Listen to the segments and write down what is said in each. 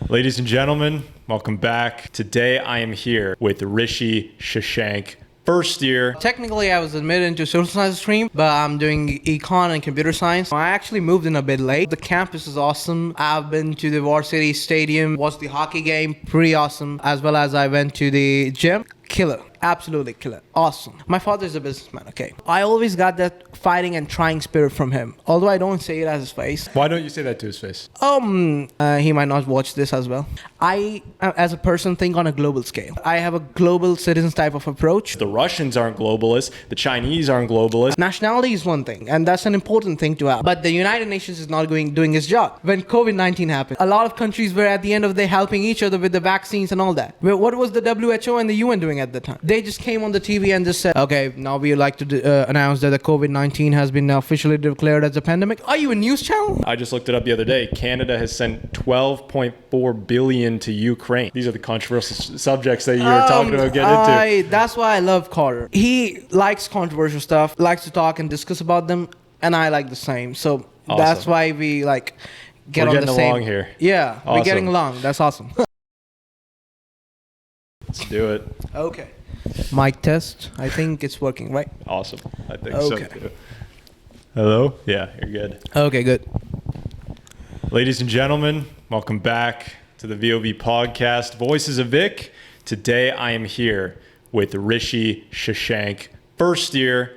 Ladies and gentlemen, welcome back. Today I am here with Rishi Shashank, first year. Technically, I was admitted into social science stream, but I'm doing econ and computer science. I actually moved in a bit late. The campus is awesome. I've been to the Varsity Stadium, watched the hockey game, pretty awesome. As well as I went to the gym. Killer. Absolutely killer. Awesome. My father's a businessman, okay? I always got that fighting and trying spirit from him. Although I don't say it as his face. Why don't you say that to his face? He might not watch this as well. I, as a person, think on a global scale. I have a global citizens type of approach. The Russians aren't globalists. The Chinese aren't globalists. Nationality is one thing, and that's an important thing to have. But the United Nations is not doing its job. When COVID-19 happened, a lot of countries were at the end of the day helping each other with the vaccines and all that. What was the WHO and the UN doing at the time? They just came on the TV and just said, okay, now we would like to announce that the COVID-19 has been officially declared as a pandemic. Are you a news channel? I just looked it up the other day. Canada has sent $12.4 billion to Ukraine. These are the controversial subjects that you were talking about getting into. That's why I love Carter. He likes controversial stuff, likes to talk and discuss about them, and I like the same. So Awesome. That's why we We're get on the getting same. along here. Yeah, Awesome. we're getting along. That's awesome. Let's do it. Okay. Mic test. I think it's working, right? Awesome. I think Okay. so too. Hello? Yeah, you're good. Okay, good. Ladies and gentlemen, welcome back to the VoV podcast, Voices of Vic. Today I am here with Rishi Shashank, first year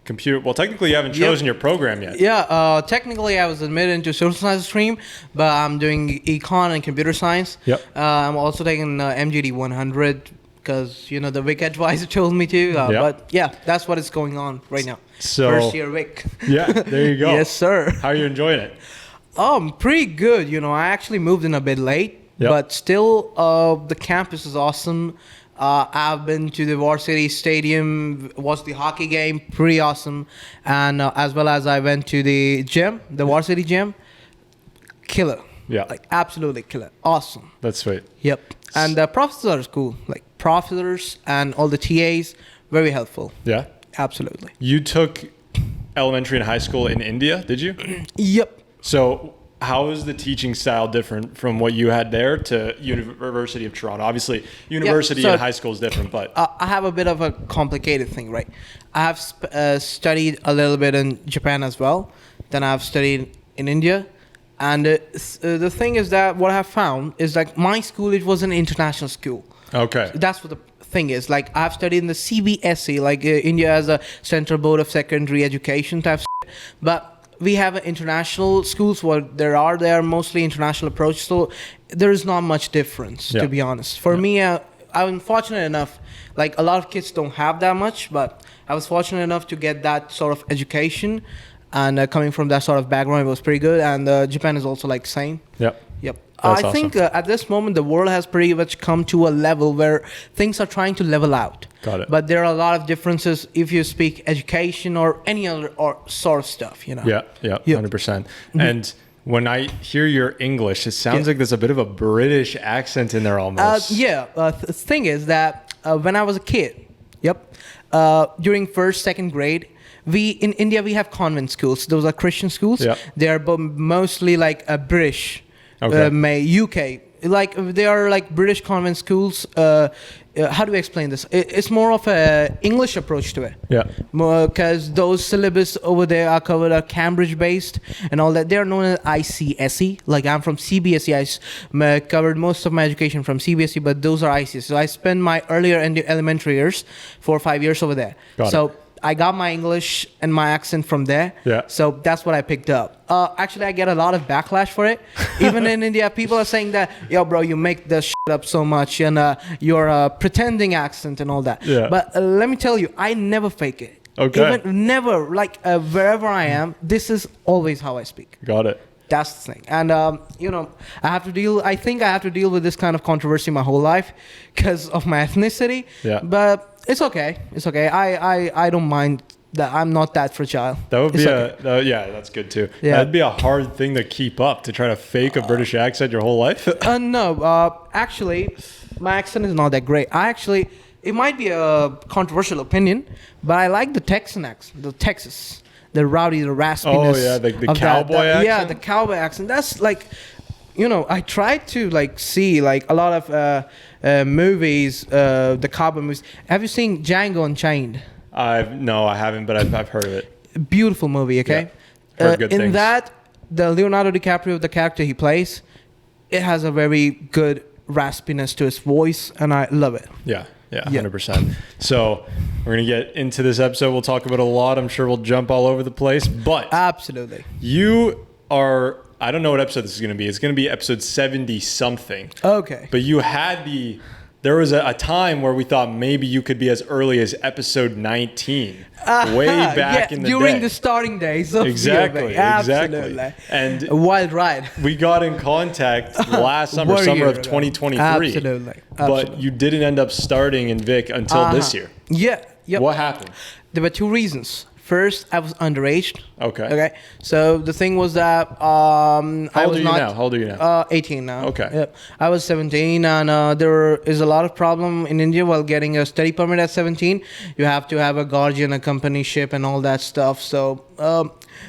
computer. Well, technically you haven't chosen your program yet. Yeah, technically I was admitted into social science stream, but I'm doing econ and computer science. Yep. I'm also taking MGD 100 because, the Vic advisor told me to. Yep. But yeah, that's what is going on right now. So, first year Vic. Yeah, there you go. Yes, sir. How are you enjoying it? Pretty good. I actually moved in a bit late, Yep. but still, the campus is awesome. I've been to the Varsity Stadium, watched the hockey game, pretty awesome. And as well as I went to the gym, the Varsity gym, killer. Yeah. Absolutely killer. Awesome. That's sweet. Yep. And the professors are cool. Professors and all the TAs, very helpful. Yeah? Absolutely. You took elementary and high school in India, did you? Yep. So how is the teaching style different from what you had there to University of Toronto? Obviously, university and high school is different, but... I have a bit of a complicated thing, right? I have studied a little bit in Japan as well. Then I've studied in India. And the thing is that what I have found is my school, it was an international school. Okay. That's what the thing is. I've studied in the CBSE, India has a Central Board of Secondary Education type. But we have international schools where there are mostly international approach. So there is not much difference, to be honest. For me, I'm fortunate enough, a lot of kids don't have that much, but I was fortunate enough to get that sort of education. And coming from that sort of background, it was pretty good. And Japan is also same. Yep. Yep. That's I think at this moment, the world has pretty much come to a level where things are trying to level out. Got it. But there are a lot of differences if you speak education or any other sort of stuff, Yeah, 100%. Mm-hmm. And when I hear your English, it sounds like there's a bit of a British accent in there almost. The thing is that when I was a kid, during first, second grade, in India, we have convent schools. Those are Christian schools. Yep. They are mostly British. Okay. UK, they are British convent schools. How do we explain this? It's more of a English approach to it. Yeah. Because those syllabus over there are covered are Cambridge based and all that. They are known as ICSE. I'm from CBSE. I covered most of my education from CBSE, but those are ICSE. So I spent my earlier elementary years, 4 or 5 years over there. Got it. I got my English and my accent from there. Yeah. So that's what I picked up. Actually, I get a lot of backlash for it. Even in India, people are saying that, yo, bro, you make this shit up so much and you're pretending accent and all that. Yeah. But let me tell you, I never fake it. Okay. Even never, wherever I am, this is always how I speak. Got it. That's the thing. And, I have to deal with this kind of controversy my whole life because of my ethnicity. Yeah. But it's okay. It's okay. I don't mind that. I'm not that fragile. That would be okay. that's good too. Yeah. That'd be a hard thing to keep up, to try to fake a British accent your whole life. No, actually, my accent is not that great. It might be a controversial opinion, but I like the Texan accent, the Texas, the rowdy, the raspiness. Oh yeah, the cowboy accent. Yeah, the cowboy accent. That's I tried to like see like a lot of movies, the cowboy movies. Have you seen Django Unchained? No, I haven't, but I've heard of it. Beautiful movie. Okay, Heard good in things. that the Leonardo DiCaprio, the character he plays, it has a very good raspiness to his voice, and I love it. Yeah, 100%. So we're going to get into this episode. We'll talk about a lot. I'm sure we'll jump all over the place. But Absolutely. you are, I don't know what episode this is going to be. It's going to be episode 70-something. Okay. But you had there was a time where we thought maybe you could be as early as episode 19. Way back in the during day. the starting days of Exactly. VoV. Absolutely. And A wild ride. we got in contact last summer What a of year ago. 2023. Absolutely. But you didn't end up starting in Vic until this year. Yeah. Yep. What happened? There were two reasons. First, I was underage. Okay. Okay. So the thing was that How I old was are you not now? How old are you now? 18 now. Okay. Yep. I was 17, and there is a lot of problem in India while getting a study permit at 17. You have to have a guardian, a company ship, and all that stuff. So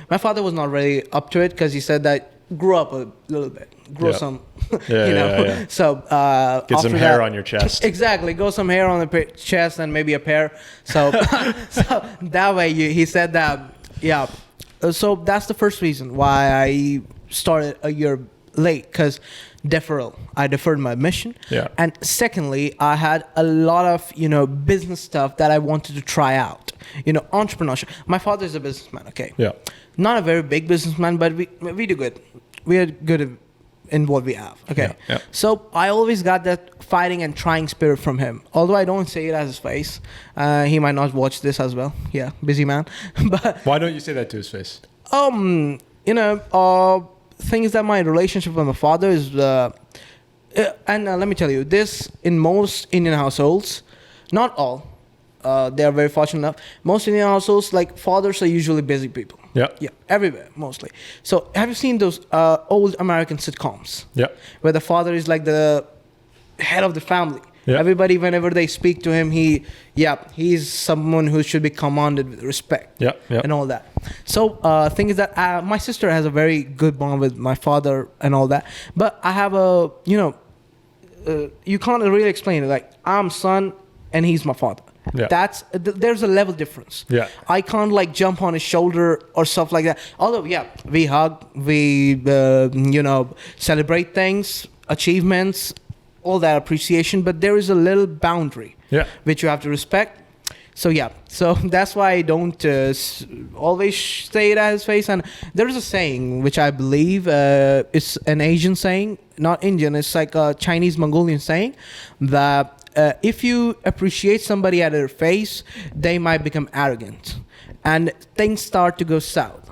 my father was not really up to it because he said that grow up a little bit, grow Yeah. some, Yeah. So Get some after hair that- on your chest. Exactly, grow some hair on the chest and maybe a pair. So, so that way he said that. Yeah. So that's the first reason why I started a year late, because deferral. I deferred my admission. Yeah. And secondly, I had a lot of, business stuff that I wanted to try out. Entrepreneurship. My father is a businessman, okay? Yeah. Not a very big businessman, but we do good. We are good in what we have, okay? Yeah. So I always got that fighting and trying spirit from him. Although I don't say it as his face. He might not watch this as well. Yeah, busy man. But Why don't you say that to his face? things that my relationship with my father is, and let me tell you, this in most Indian households, not all, they are very fortunate enough. Most Indian households, like fathers are usually busy people. Yeah. Yeah, everywhere mostly. So have you seen those old American sitcoms? Yeah. Where the father is like the head of the family. Yeah. Everybody, whenever they speak to him, he's someone who should be commanded with respect. Yeah. Yeah. And all that. So thing is that my sister has a very good bond with my father and all that. But I have you can't really explain it. Like, I'm son and he's my father. Yeah. There's a level difference. Yeah. I can't like jump on his shoulder or stuff like that. Although, we hug, we celebrate things, achievements, all that appreciation, but there is a little boundary. Yeah. Which you have to respect. So that's why I don't always say it at his face. And there is a saying which I believe it's an Asian saying, not Indian. It's like a Chinese Mongolian saying that if you appreciate somebody at their face, they might become arrogant, and things start to go south.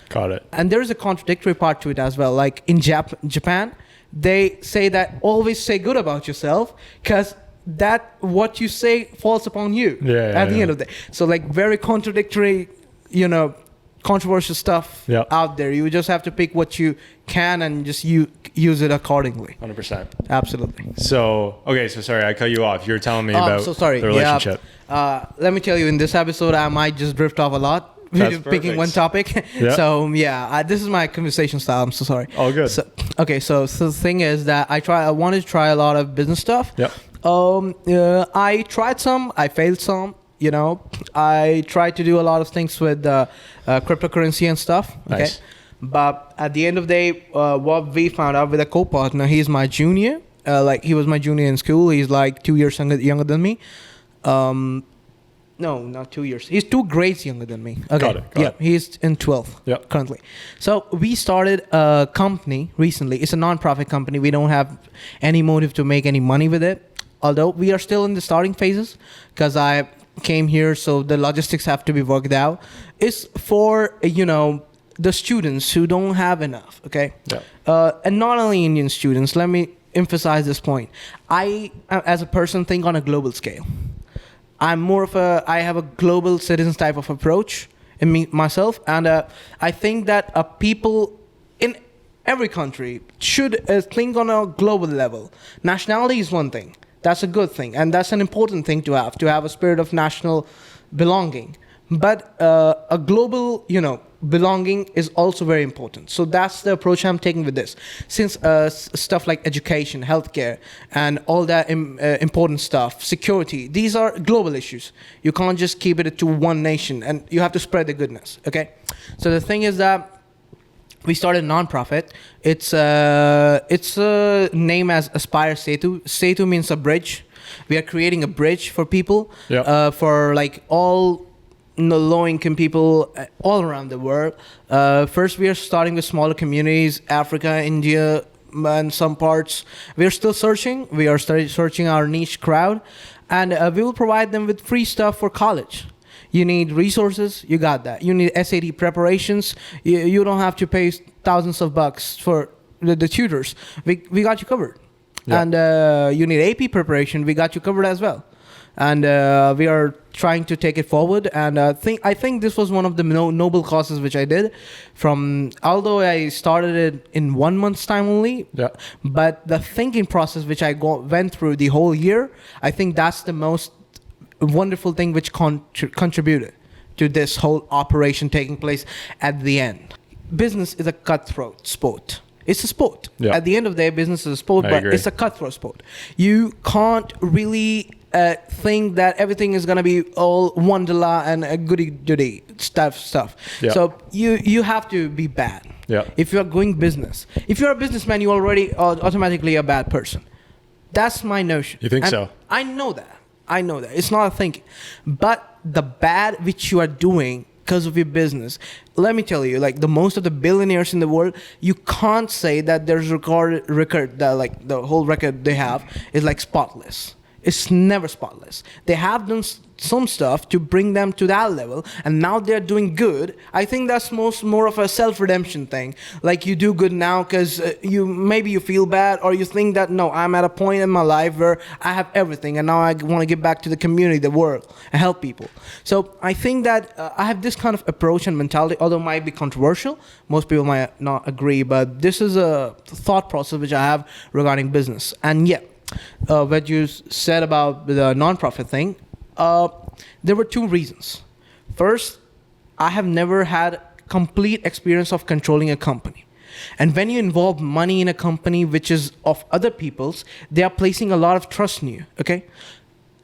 Got it. And there is a contradictory part to it as well. Like in Japan, they say that always say good about yourself, because that what you say falls upon you at the end of the day. So like very contradictory, controversial stuff out there. You just have to pick what you can and just use it accordingly. 100%. Absolutely. So sorry, I cut you off. You were telling me about so sorry. the relationship. Let me tell you, in this episode, I might just drift off a lot. That's Picking perfect. one topic. Yeah. So this is my conversation style. I'm so sorry. All good. So the thing is that I wanted to try a lot of business stuff. Yep. I tried some. I failed some. I tried to do a lot of things with cryptocurrency and stuff. Okay. Nice. But at the end of the day, what we found out with a co-partner, he's my junior. He was my junior in school. He's like 2 years younger than me. No, not 2 years. He's 2 grades younger than me. Okay. Got it. He's in 12th currently. So we started a company recently. It's a non-profit company. We don't have any motive to make any money with it. Although we are still in the starting phases, because I came here, so the logistics have to be worked out. It's for, the students who don't have enough, okay? Yeah. And not only Indian students, let me emphasize this point. I, as a person, think on a global scale. I have a global citizen type of approach in myself, and I think that people in every country should think on a global level. Nationality is one thing. That's a good thing, and that's an important thing to have a spirit of national belonging. But a global, belonging is also very important. So that's the approach I'm taking with this. Since stuff like education, healthcare, and all that important stuff, security, these are global issues. You can't just keep it to one nation, and you have to spread the goodness. Okay. So the thing is that we started a non-profit. It's a name as Aspire Setu. Setu means a bridge. We are creating a bridge for people, for like all low-income people all around the world. First, we are starting with smaller communities, Africa, India, and some parts. We are still searching. We are searching our niche crowd, and we will provide them with free stuff for college. You need resources, you got that. You need SAT preparations, you don't have to pay thousands of bucks for the tutors. We got you covered. Yeah. And you need AP preparation, we got you covered as well. And we are trying to take it forward. And I think this was one of the noble causes which I did. Although I started it in 1 month's time only, but the thinking process which I went through the whole year, I think that's the most wonderful thing which contributed to this whole operation taking place at the end. Business is a cutthroat sport. It's a sport. Yeah. At the end of the day, business is a sport, but it's a cutthroat sport. You can't really think that everything is going to be all wonderla and goody-goody stuff. Yeah. So you have to be bad. Yeah. If you're going business. If you're a businessman, you're already automatically a bad person. That's my notion. You think so? I know that. It's not a thinking. But the bad which you are doing because of your business, let me tell you, like the most of the billionaires in the world, you can't say that there's record that like the whole record they have is like spotless. It's never spotless. They have done some stuff to bring them to that level, and now they're doing good. I think that's more of a self-redemption thing. Like you do good now because maybe you feel bad, or you think that no, I'm at a point in my life where I have everything, and now I want to give back to the community, the world, and help people. So I think that I have this kind of approach and mentality, although it might be controversial. Most people might not agree, but this is a thought process which I have regarding business. And yeah. What you said about the non-profit thing, there were two reasons. First, I have never had complete experience of controlling a company. And when you involve money in a company which is of other people's, they are placing a lot of trust in you, okay?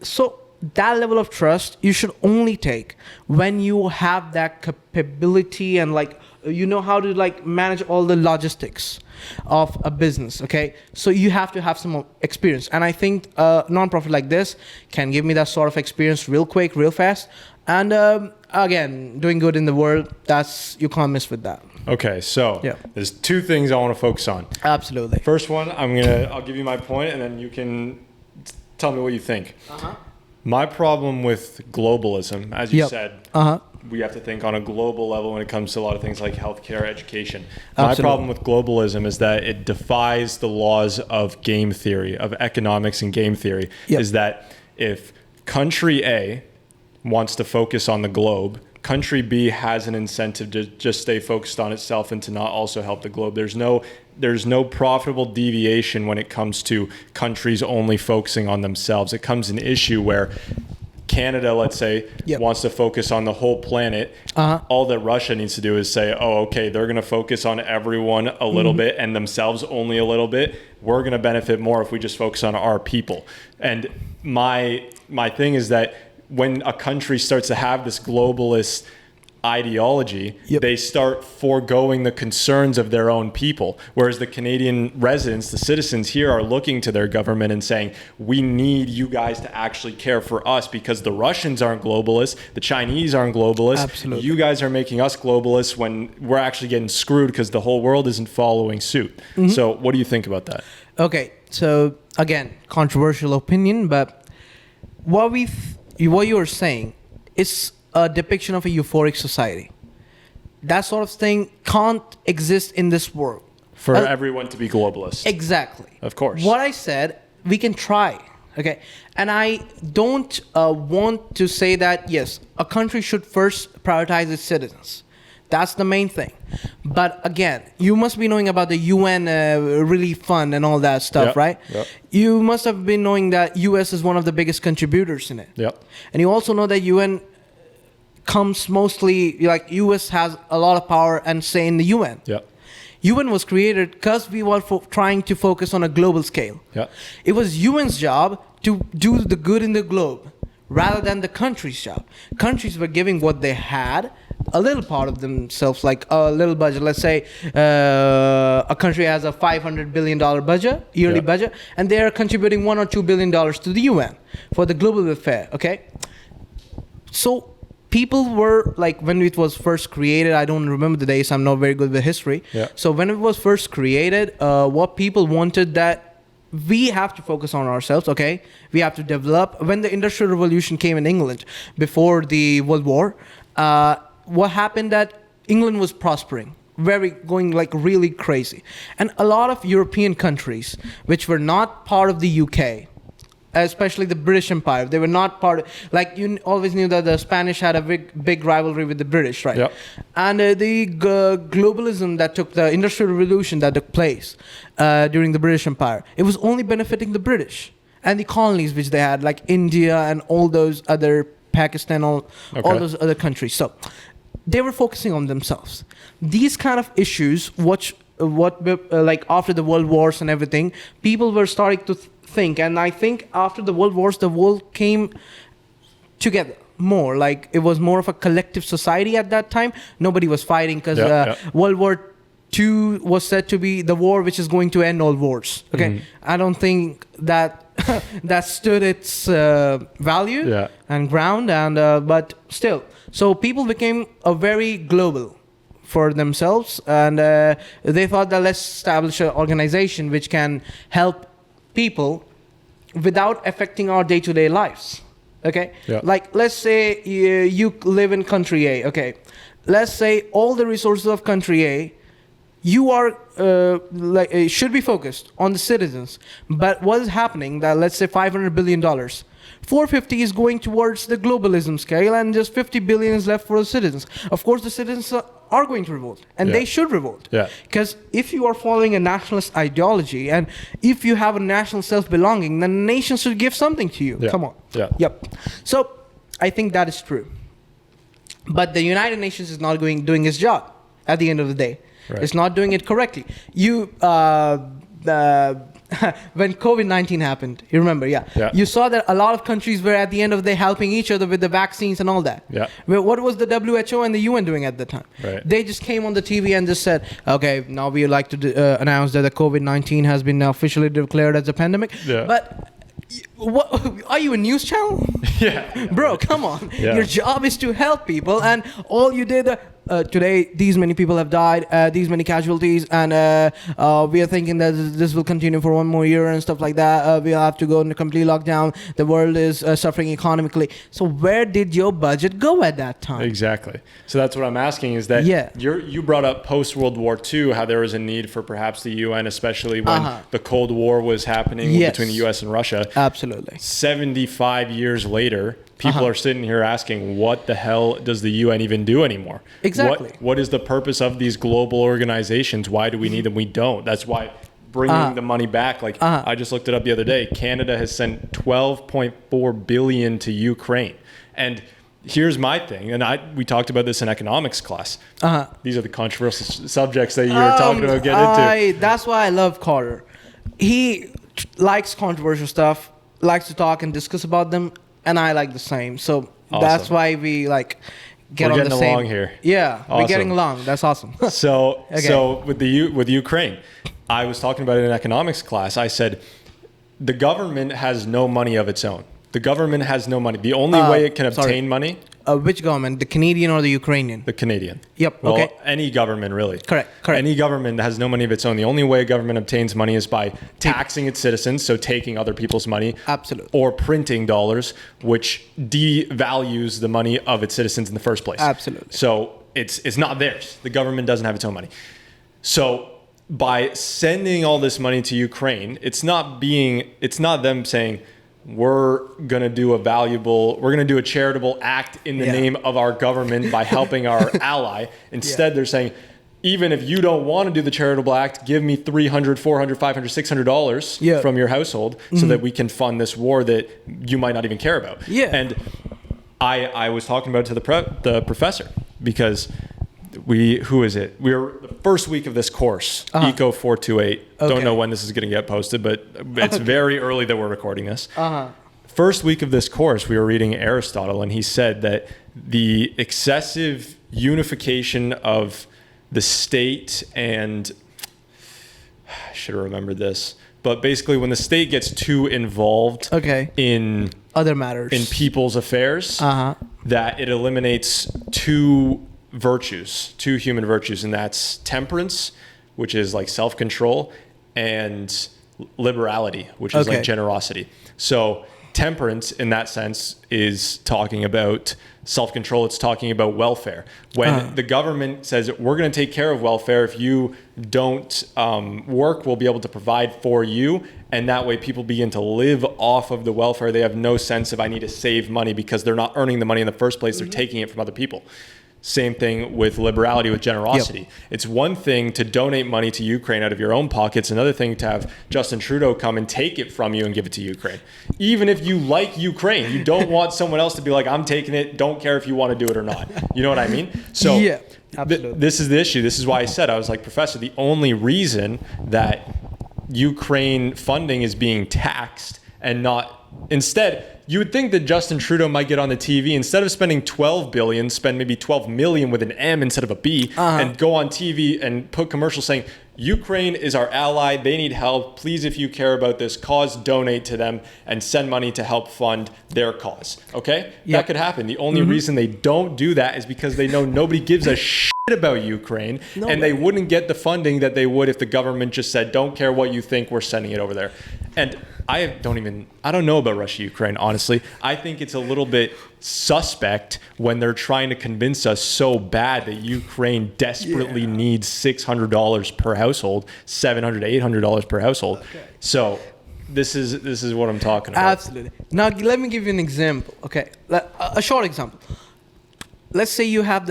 So that level of trust you should only take when you have that capability and like you know how to like manage all the logistics of a business, okay? So you have to have some experience, and I think a non-profit like this can give me that sort of experience real quick, real fast, and again, doing good in the world, you can't miss with that. Okay, so there's two things I want to focus on. Absolutely. First one, I'll give you my point, and then you can tell me what you think. My problem with globalism, as you said, we have to think on a global level when it comes to a lot of things like healthcare, education. My problem with globalism is that it defies the laws of game theory, of economics and game theory, is that if country A wants to focus on the globe, country B has an incentive to just stay focused on itself and to not also help the globe. There's no profitable deviation when it comes to countries only focusing on themselves. It comes an issue where Canada, let's say, wants to focus on the whole planet. All that Russia needs to do is say, oh, okay, they're going to focus on everyone a little bit and themselves only a little bit. We're going to benefit more if we just focus on our people. And my thing is that when a country starts to have this globalist ideology, they start foregoing the concerns of their own people. Whereas the Canadian residents, the citizens here, are looking to their government and saying, we need you guys to actually care for us because the Russians aren't globalists, the Chinese aren't globalists. Absolutely. You guys are making us globalists when we're actually getting screwed because the whole world isn't following suit. So what do you think about that? Okay, so again, controversial opinion, but what you are saying is a depiction of a euphoric society. That sort of thing can't exist in this world. For everyone to be globalist. Exactly. Of course. What I said, we can try. Okay. And I don't want to say that, yes, a country should first prioritize its citizens. That's the main thing. But again, you must be knowing about the UN relief fund and all that stuff, right? Yep. You must have been knowing that US is one of the biggest contributors in it. Yep. And you also know that UN comes mostly like US has a lot of power and say in the UN. Yeah. UN was created because we were trying to focus on a global scale. Yeah. It was UN's job to do the good in the globe rather than the country's job. Countries were giving what they had, a little part of themselves, like a little budget. Let's say a country has a $500 billion budget, yearly budget, and they are contributing $1 or $2 billion to the UN for the global welfare, okay? So people were like, when it was first created, I don't remember the days, I'm not very good with history. Yeah. So when it was first created, what people wanted that we have to focus on ourselves, okay? We have to develop. When the Industrial Revolution came in England before the World War, what happened that England was prospering, going like really crazy. And a lot of European countries, which were not part of the UK, especially the British Empire, they were not part of, like you always knew that the Spanish had a big rivalry with the British, right? Yep. And the globalism that took, the Industrial Revolution that took place during the British Empire, it was only benefiting the British and the colonies which they had, like India and all those other, Pakistan, all those other countries. So they were focusing on themselves. These kind of issues, like after the world wars and everything, people were starting to think, and I think after the world wars, the world came together more. Like it was more of a collective society at that time. Nobody was fighting because World War II was said to be the war which is going to end all wars. Okay, I don't think that that stood its value and ground, and but still, so people became a very global for themselves, and they thought that let's establish an organization which can help people without affecting our day-to-day lives. Okay, like let's say you live in country A. Okay, let's say all the resources of country A, you are should be focused on the citizens. But what is happening that, let's say $500 billion, 450 is going towards the globalism scale, and just 50 billion is left for the citizens. Of course, the citizens are going to revolt, and they should revolt. Because if you are following a nationalist ideology, and if you have a national self-belonging, then the nation should give something to you. Come on. So I think that is true. But the United Nations is not doing its job at the end of the day. It's not doing it correctly. When COVID-19 happened, you remember, you saw that a lot of countries were at the end of the day helping each other with the vaccines and all that. What was the WHO and the UN doing at the time? They just came on the TV and just said, okay, now we would like to announce that the COVID-19 has been officially declared as a pandemic. But what, are you a news channel? Bro, come on. Your job is to help people, and all you did today, these many people have died, these many casualties, and we are thinking that this will continue for one more year and stuff like that. We'll have to go into complete lockdown. The world is suffering economically. So where did your budget go at that time? Exactly. So that's what I'm asking, is that you brought up post-World War II, how there was a need for perhaps the UN, especially when the Cold War was happening between the US and Russia. Absolutely. 75 years later, people are sitting here asking, what the hell does the UN even do anymore? Exactly. What is the purpose of these global organizations? Why do we need them? We don't. That's why bringing the money back, like I just looked it up the other day, Canada has sent $12.4 billion to Ukraine. And here's my thing, and we talked about this in economics class. These are the controversial subjects that you were talking about getting into. That's why I love Carter. He likes controversial stuff, likes to talk and discuss about them, and I like the same. So that's why we We're getting along here. Yeah, we're getting along. That's awesome. So with Ukraine, I was talking about it in economics class. I said the government has no money of its own. The government has no money. The only way it can obtain money. Which government? The Canadian or the Ukrainian? The Canadian. Yep. Well, okay. Any government, really. Correct. Any government has no money of its own. The only way a government obtains money is by taxing its citizens, so taking other people's money. Absolutely. Or printing dollars, which devalues the money of its citizens in the first place. Absolutely. So it's not theirs. The government doesn't have its own money. So by sending all this money to Ukraine, it's not them saying, we're going to do a charitable act in the name of our government by helping our ally. Instead, they're saying, even if you don't want to do the charitable act, give me $300, $400, $500, $600 from your household so that we can fund this war that you might not even care about. And I was talking about it to the professor because who is it? We're the first week of this course, Eco 428. Don't know when this is going to get posted, but it's very early that we're recording this. First week of this course, we were reading Aristotle, and he said that the excessive unification of the state and I should have remembered this, but basically when the state gets too involved in other matters, in people's affairs, that it eliminates two human virtues, and that's temperance, which is like self-control, and liberality, which is like generosity. So temperance in that sense is talking about self-control. It's talking about welfare. When the government says we're going to take care of welfare, if you don't work, we'll be able to provide for you. And that way people begin to live off of the welfare. They have no sense of I need to save money because they're not earning the money in the first place. They're taking it from other people. Same thing with liberality, with generosity. Yep. It's one thing to donate money to Ukraine out of your own pockets. Another thing to have Justin Trudeau come and take it from you and give it to Ukraine. Even if you like Ukraine, you don't want someone else to be like, I'm taking it. Don't care if you want to do it or not. You know what I mean? So yeah, absolutely. This is the issue. This is why I said, I was like, Professor, the only reason that Ukraine funding is being taxed and not instead, you would think that Justin Trudeau might get on the TV, instead of spending $12 billion, spend maybe $12 million with an M instead of a B, and go on TV and put commercials saying, Ukraine is our ally, they need help, please, if you care about this cause, donate to them and send money to help fund their cause. Okay? Yep. That could happen. The only reason they don't do that is because they know nobody gives a shit about Ukraine, and they wouldn't get the funding that they would if the government just said, don't care what you think, we're sending it over there. And I don't know about Russia-Ukraine, honestly. I think it's a little bit suspect when they're trying to convince us so bad that Ukraine desperately needs $600 per household, $700 to $800 per household. So this is what I'm talking about. Absolutely. Now, let me give you an example. Okay, a short example. Let's say you have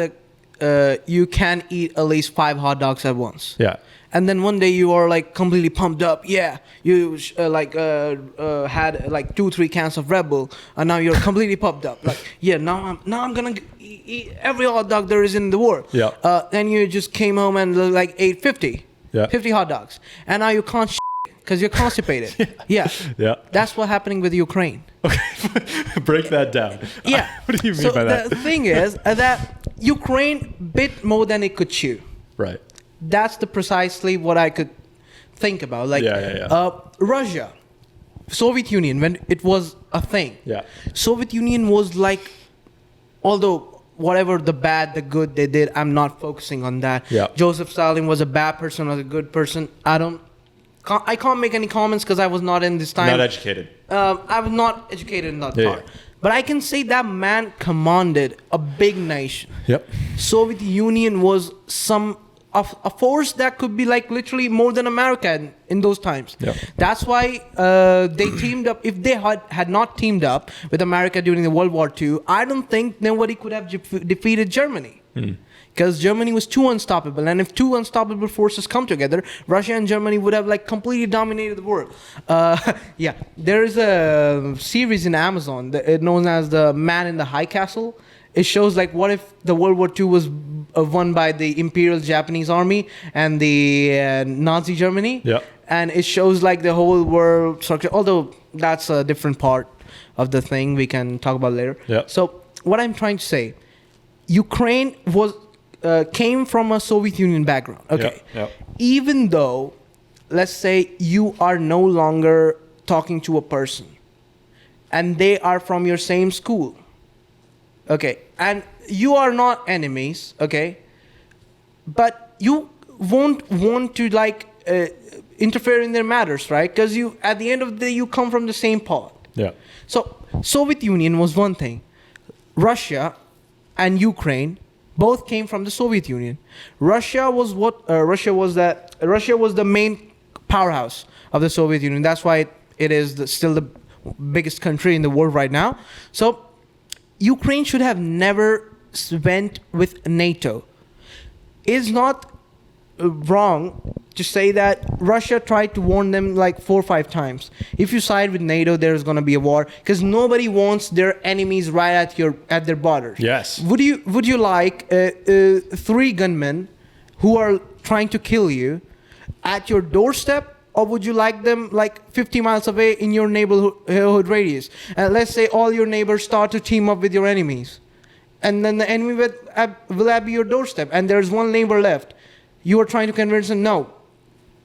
you can eat at least 5 hot dogs at once. Yeah. And then one day you are like completely pumped up. Yeah, you had like 2-3 cans of Red Bull, and now you're completely pumped up. Like, yeah, now I'm gonna eat every hot dog there is in the world. Yeah. Then you just came home and like ate 50 hot dogs, and now you can't because you're constipated. Yeah. That's what's happening with Ukraine. Okay, break that down. Yeah. What do you mean by that? So the thing is that Ukraine bit more than it could chew. Right. That's precisely what I could think about. Like Russia, Soviet Union, when it was a thing. Yeah. Soviet Union was like, although whatever the bad, the good they did, I'm not focusing on that. Yeah. Joseph Stalin was a bad person or a good person. I can't make any comments because I was not in this time. Not educated. I was not educated in that part. But I can say that man commanded a big nation. Yep. Soviet Union was a force that could be like literally more than America in those times. Yep. That's why they teamed up. If they had not teamed up with America during the World War II, I don't think nobody could have defeated Germany. Because Germany was too unstoppable. And if two unstoppable forces come together, Russia and Germany would have like completely dominated the world. There is a series in Amazon known as The Man in the High Castle. It shows like what if the World War II was won by the Imperial Japanese Army and the Nazi Germany. Yeah. And it shows like the whole world structure, although that's a different part of the thing we can talk about later. Yeah. So what I'm trying to say, Ukraine came from a Soviet Union background. Okay. Yeah. Even though, let's say you are no longer talking to a person and they are from your same school. Okay. And you are not enemies. Okay. But you won't want to like interfere in their matters, right? Because at the end of the day, you come from the same pot. Yeah. So Soviet Union was one thing. Russia and Ukraine both came from the Soviet Union. Russia was the main powerhouse of the Soviet Union. That's why it is still the biggest country in the world right now. So Ukraine should have never went with NATO. It's not wrong to say that Russia tried to warn them like 4 or 5 times. If you side with NATO, there's going to be a war because nobody wants their enemies right at their borders. Yes. Would you like 3 gunmen who are trying to kill you at your doorstep? Or would you like them like 50 miles away in your neighborhood radius? And let's say all your neighbors start to team up with your enemies. And then the enemy will be your doorstep. And there's one neighbor left. You are trying to convince him, no,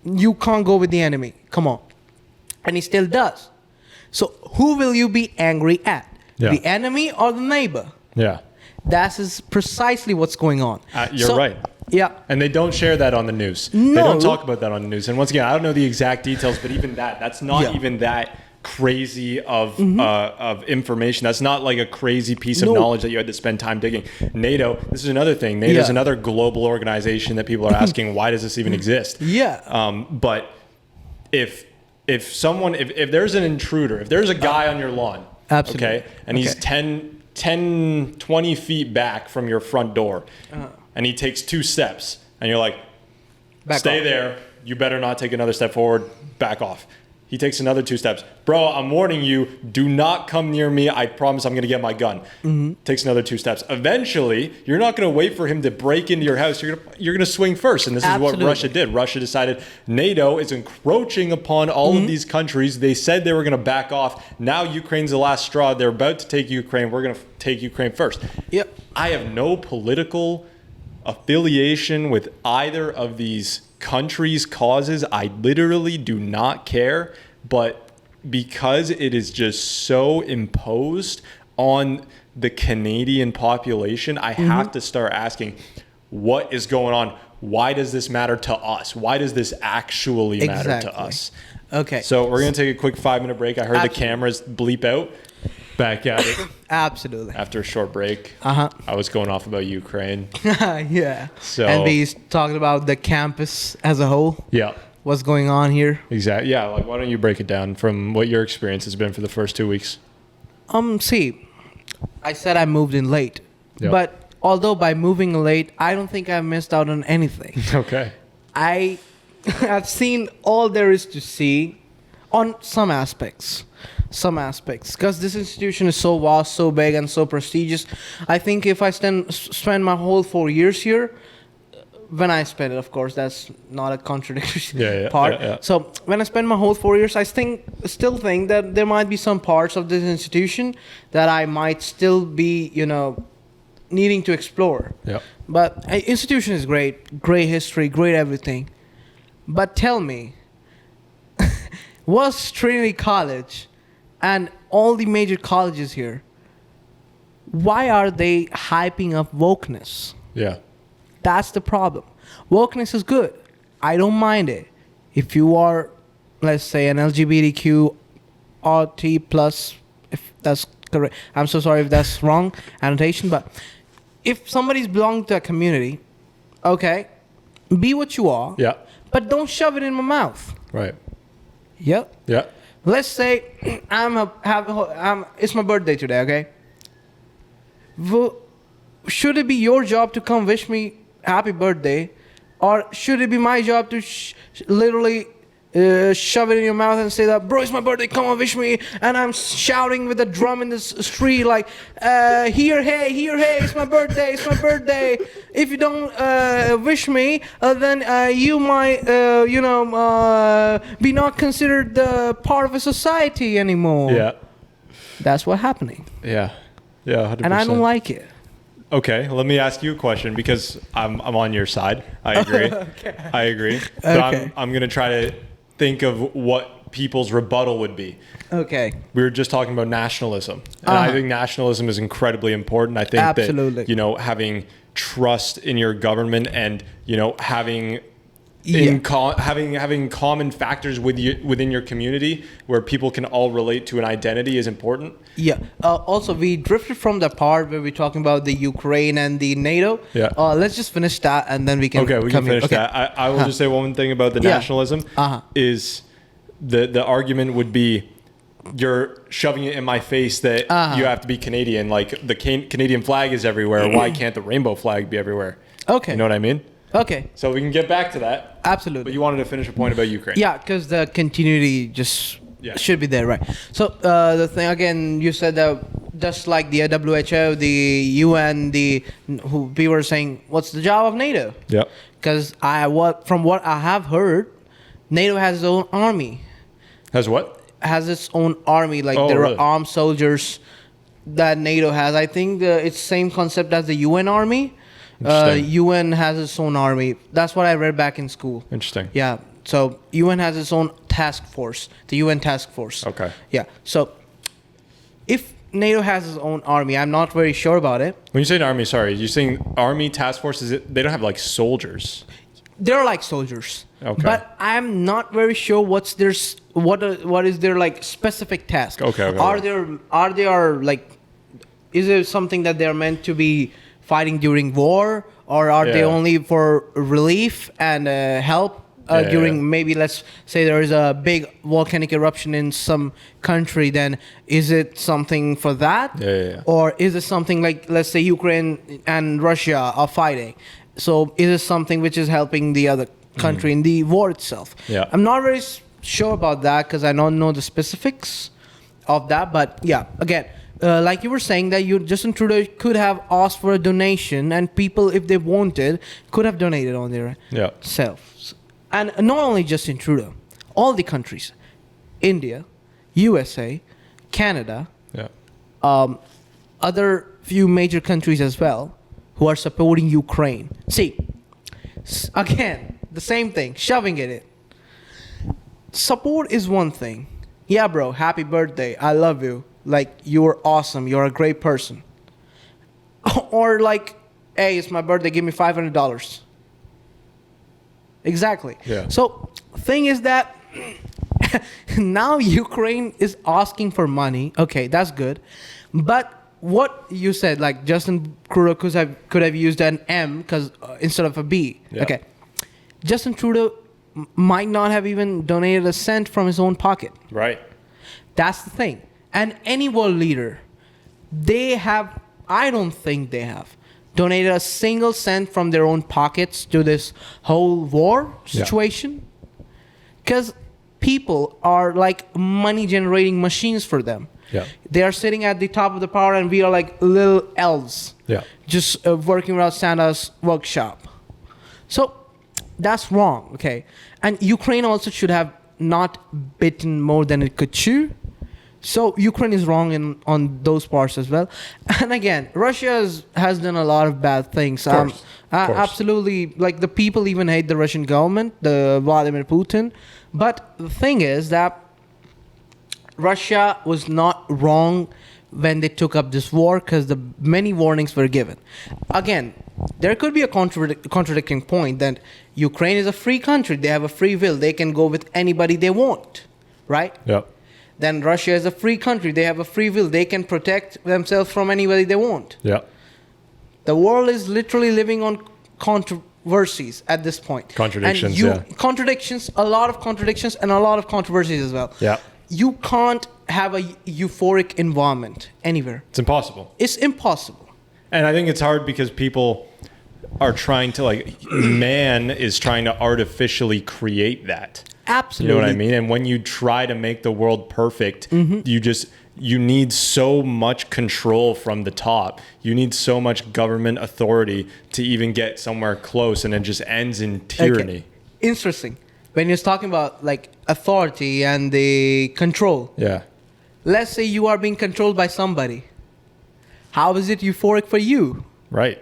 you can't go with the enemy. Come on. And he still does. So who will you be angry at? Yeah. The enemy or the neighbor? Yeah. That is precisely what's going on. You're right. Yeah. And they don't share that on the news. No. They don't talk about that on the news. And once again, I don't know the exact details, but even that's not even that crazy of information. That's not like a crazy piece of knowledge that you had to spend time digging. NATO, this is another thing. NATO is another global organization that people are asking, why does this even exist? Yeah. But if there's an intruder, if there's a guy on your lawn, absolutely. Okay, and he's 10, 20 feet back from your front door, and he takes 2 steps, and you're like, stay there. You better not take another step forward. Back off. He takes another 2 steps. Bro, I'm warning you. Do not come near me. I promise I'm going to get my gun. Takes another 2 steps. Eventually, you're not going to wait for him to break into your house. You're going to swing first. And this is what Russia did. Russia decided NATO is encroaching upon all of these countries. They said they were going to back off. Now Ukraine's the last straw. They're about to take Ukraine. We're going to take Ukraine first. Yep. I have no political affiliation with either of these countries' causes. I literally do not care, but because it is just so imposed on the Canadian population, I have to start asking, what is going on? Why does this matter to us? Why does this actually matter to us? Okay. So we're going to take a quick 5-minute break. I heard the cameras bleep out. Back at it. Absolutely. After a short break, I was going off about Ukraine. Yeah. So, and we talked about the campus as a whole. Yeah. What's going on here? Exactly. Yeah. Like, why don't you break it down from what your experience has been for the first 2 weeks? See, I said I moved in late, but although by moving late, I don't think I missed out on anything. Okay. I've seen all there is to see on some aspects because this institution is so vast, so big, and so prestigious. I think if I spend my whole 4 years here, when I spend it, of course, that's not a contradictory part. Yeah. So when I spend my whole 4 years, I still think that there might be some parts of this institution that I might still be, needing to explore. Yeah. But institution is great history, great everything. But tell me, was Trinity College and all the major colleges here, why are they hyping up wokeness? Yeah. That's the problem. Wokeness is good. I don't mind it. If you are, let's say, an LGBTQ RT plus, if that's correct. I'm so sorry if that's wrong annotation, but if somebody's belonging to a community, okay, be what you are. Yeah. But don't shove it in my mouth. Right. Yep. Yeah. Let's say it's my birthday today, okay? Should it be your job to come wish me happy birthday, or should it be my job to literally shove it in your mouth and say that, bro, it's my birthday, come on, wish me, and I'm shouting with a drum in the street like, here, hey, it's my birthday. If you don't wish me, then you might, be not considered part of a society anymore. Yeah. That's what's happening. Yeah. Yeah. 100%. And I don't like it. Okay, let me ask you a question because I'm on your side. I agree. Okay. I agree. But Okay. I'm going to try to think of what people's rebuttal would be. Okay. We were just talking about nationalism. And I think nationalism is incredibly important. I think Absolutely. that, having trust in your government and, having having common factors within your community where people can all relate to an identity is important. Yeah. Also, we drifted from the part where we're talking about the Ukraine and the NATO. Yeah. Let's just finish that and then we can. Okay, we can finish that. I will just say one thing about the nationalism is the argument would be you're shoving it in my face that you have to be Canadian. Like the Canadian flag is everywhere. Why can't the rainbow flag be everywhere? Okay. You know what I mean? Okay. So we can get back to that. Absolutely. But you wanted to finish a point about Ukraine. Yeah, because the continuity just Yeah. should be there, right? So the thing again, you said that just like the WHO, the UN, who we were saying, what's the job of NATO? Yep. Because from what I have heard, NATO has its own army. Has what? Has its own army. Like Oh, there really? are armed soldiers that NATO has. I think it's same concept as the UN army. Interesting. UN has its own army. That's what I read back in school. Interesting. Yeah. So UN has its own task force, the UN task force. Okay. Yeah. So if NATO has its own army, I'm not very sure about it. When you say an army, sorry, you're saying army task force? They don't have like soldiers. They're like soldiers. Okay. But I'm not very sure what is their like specific task. Okay. Are there like, is it something that they're meant to be fighting during war, or are they Yeah. only for relief and help during maybe, let's say there is a big volcanic eruption in some country, then is it something for that? Yeah. Or is it something like, let's say Ukraine and Russia are fighting, so is it something which is helping the other country in the war itself? Yeah. I'm not very sure about that because I don't know the specifics of that, but yeah, again, like you were saying that Justin Trudeau could have asked for a donation, and people, if they wanted, could have donated on their selves. And not only Justin Trudeau, all the countries, India, USA, Canada, other few major countries as well, who are supporting Ukraine. See, again, the same thing, shoving it in. Support is one thing. Yeah, bro, happy birthday. I love you. Like, you're awesome. You're a great person. Or like, hey, it's my birthday. Give me $500. Exactly. Yeah. So, thing is that now Ukraine is asking for money. Okay, that's good. But what you said, like Justin Trudeau could have used an M instead of a B. Yeah. Okay. Justin Trudeau might not have even donated a cent from his own pocket. Right. That's the thing. And any world leader, I don't think they have donated a single cent from their own pockets to this whole war situation. Because people are like money generating machines for them. Yeah. They are sitting at the top of the power, and we are like little elves. Yeah. Just working around Santa's workshop. So that's wrong, okay? And Ukraine also should have not bitten more than it could chew. So Ukraine is wrong on those parts as well. And again, Russia has done a lot of bad things. Of course. Absolutely, like the people even hate the Russian government, the Vladimir Putin. But the thing is that Russia was not wrong when they took up this war, because the many warnings were given. Again, there could be a contradicting point that Ukraine is a free country. They have a free will. They can go with anybody they want, right? Yeah. Then Russia is a free country. They have a free will. They can protect themselves from anybody they want. Yeah. The world is literally living on controversies at this point. Contradictions, Contradictions, a lot of contradictions, and a lot of controversies as well. Yeah. You can't have a euphoric environment anywhere. It's impossible. It's impossible. And I think it's hard because people are trying to, like, man is trying to artificially create that. Absolutely. You know what I mean? And when you try to make the world perfect, you need so much control from the top. You need so much government authority to even get somewhere close, and it just ends in tyranny. Okay. Interesting. When you're talking about like authority and the control. Yeah. Let's say you are being controlled by somebody. How is it euphoric for you? Right.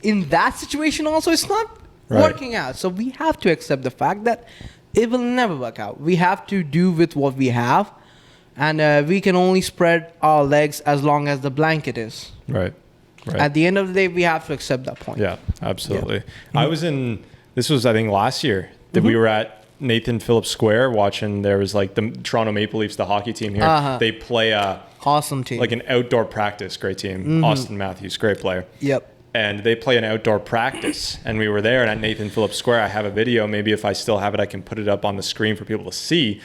In that situation also, it's not working out. So we have to accept the fact that it will never work out. We have to do with what we have, and we can only spread our legs as long as the blanket is. Right. At the end of the day, we have to accept that point. Yeah, absolutely. Yeah. I was this was, I think, last year that we were at Nathan Phillips Square watching. There was like the Toronto Maple Leafs, the hockey team here. They play awesome team, like an outdoor practice. Great team. Austin Matthews, great player. Yep. And they play an outdoor practice, and we were there. And at Nathan Phillips Square, I have a video. Maybe if I still have it, I can put it up on the screen for people to see.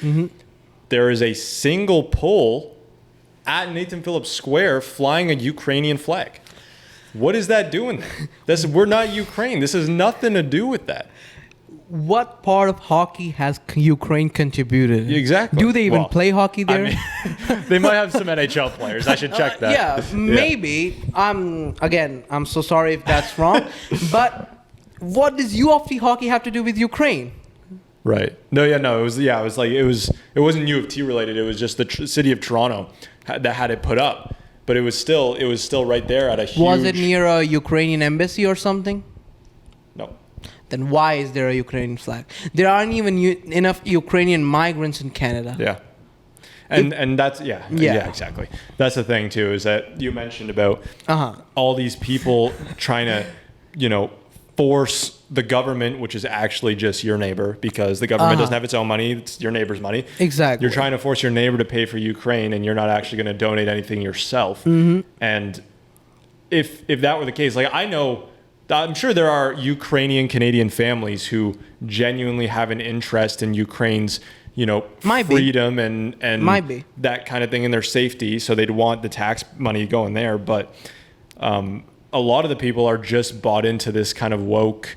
There is a single pole at Nathan Phillips Square flying a Ukrainian flag. What is that doing there? We're not Ukraine. This has nothing to do with that. What part of hockey has Ukraine contributed? Exactly. Do they even play hockey there? They might have some NHL players. I should check that. Yeah, maybe. I'm so sorry if that's wrong. But what does UofT hockey have to do with Ukraine? Right. No. It wasn't UofT related. It was just the city of Toronto that had it put up. But it was still right there at a huge. Was it near a Ukrainian embassy or something? No. Then why is there a Ukrainian flag? There aren't even enough Ukrainian migrants in Canada. Yeah. And that's exactly. That's the thing too, is that you mentioned about all these people trying to, force the government, which is actually just your neighbor, because the government doesn't have its own money, it's your neighbor's money. Exactly. You're trying to force your neighbor to pay for Ukraine, and you're not actually going to donate anything yourself. Mm-hmm. And if that were the case, like I'm sure there are Ukrainian Canadian families who genuinely have an interest in Ukraine's, freedom and that kind of thing, and their safety. So they'd want the tax money going there. But a lot of the people are just bought into this kind of woke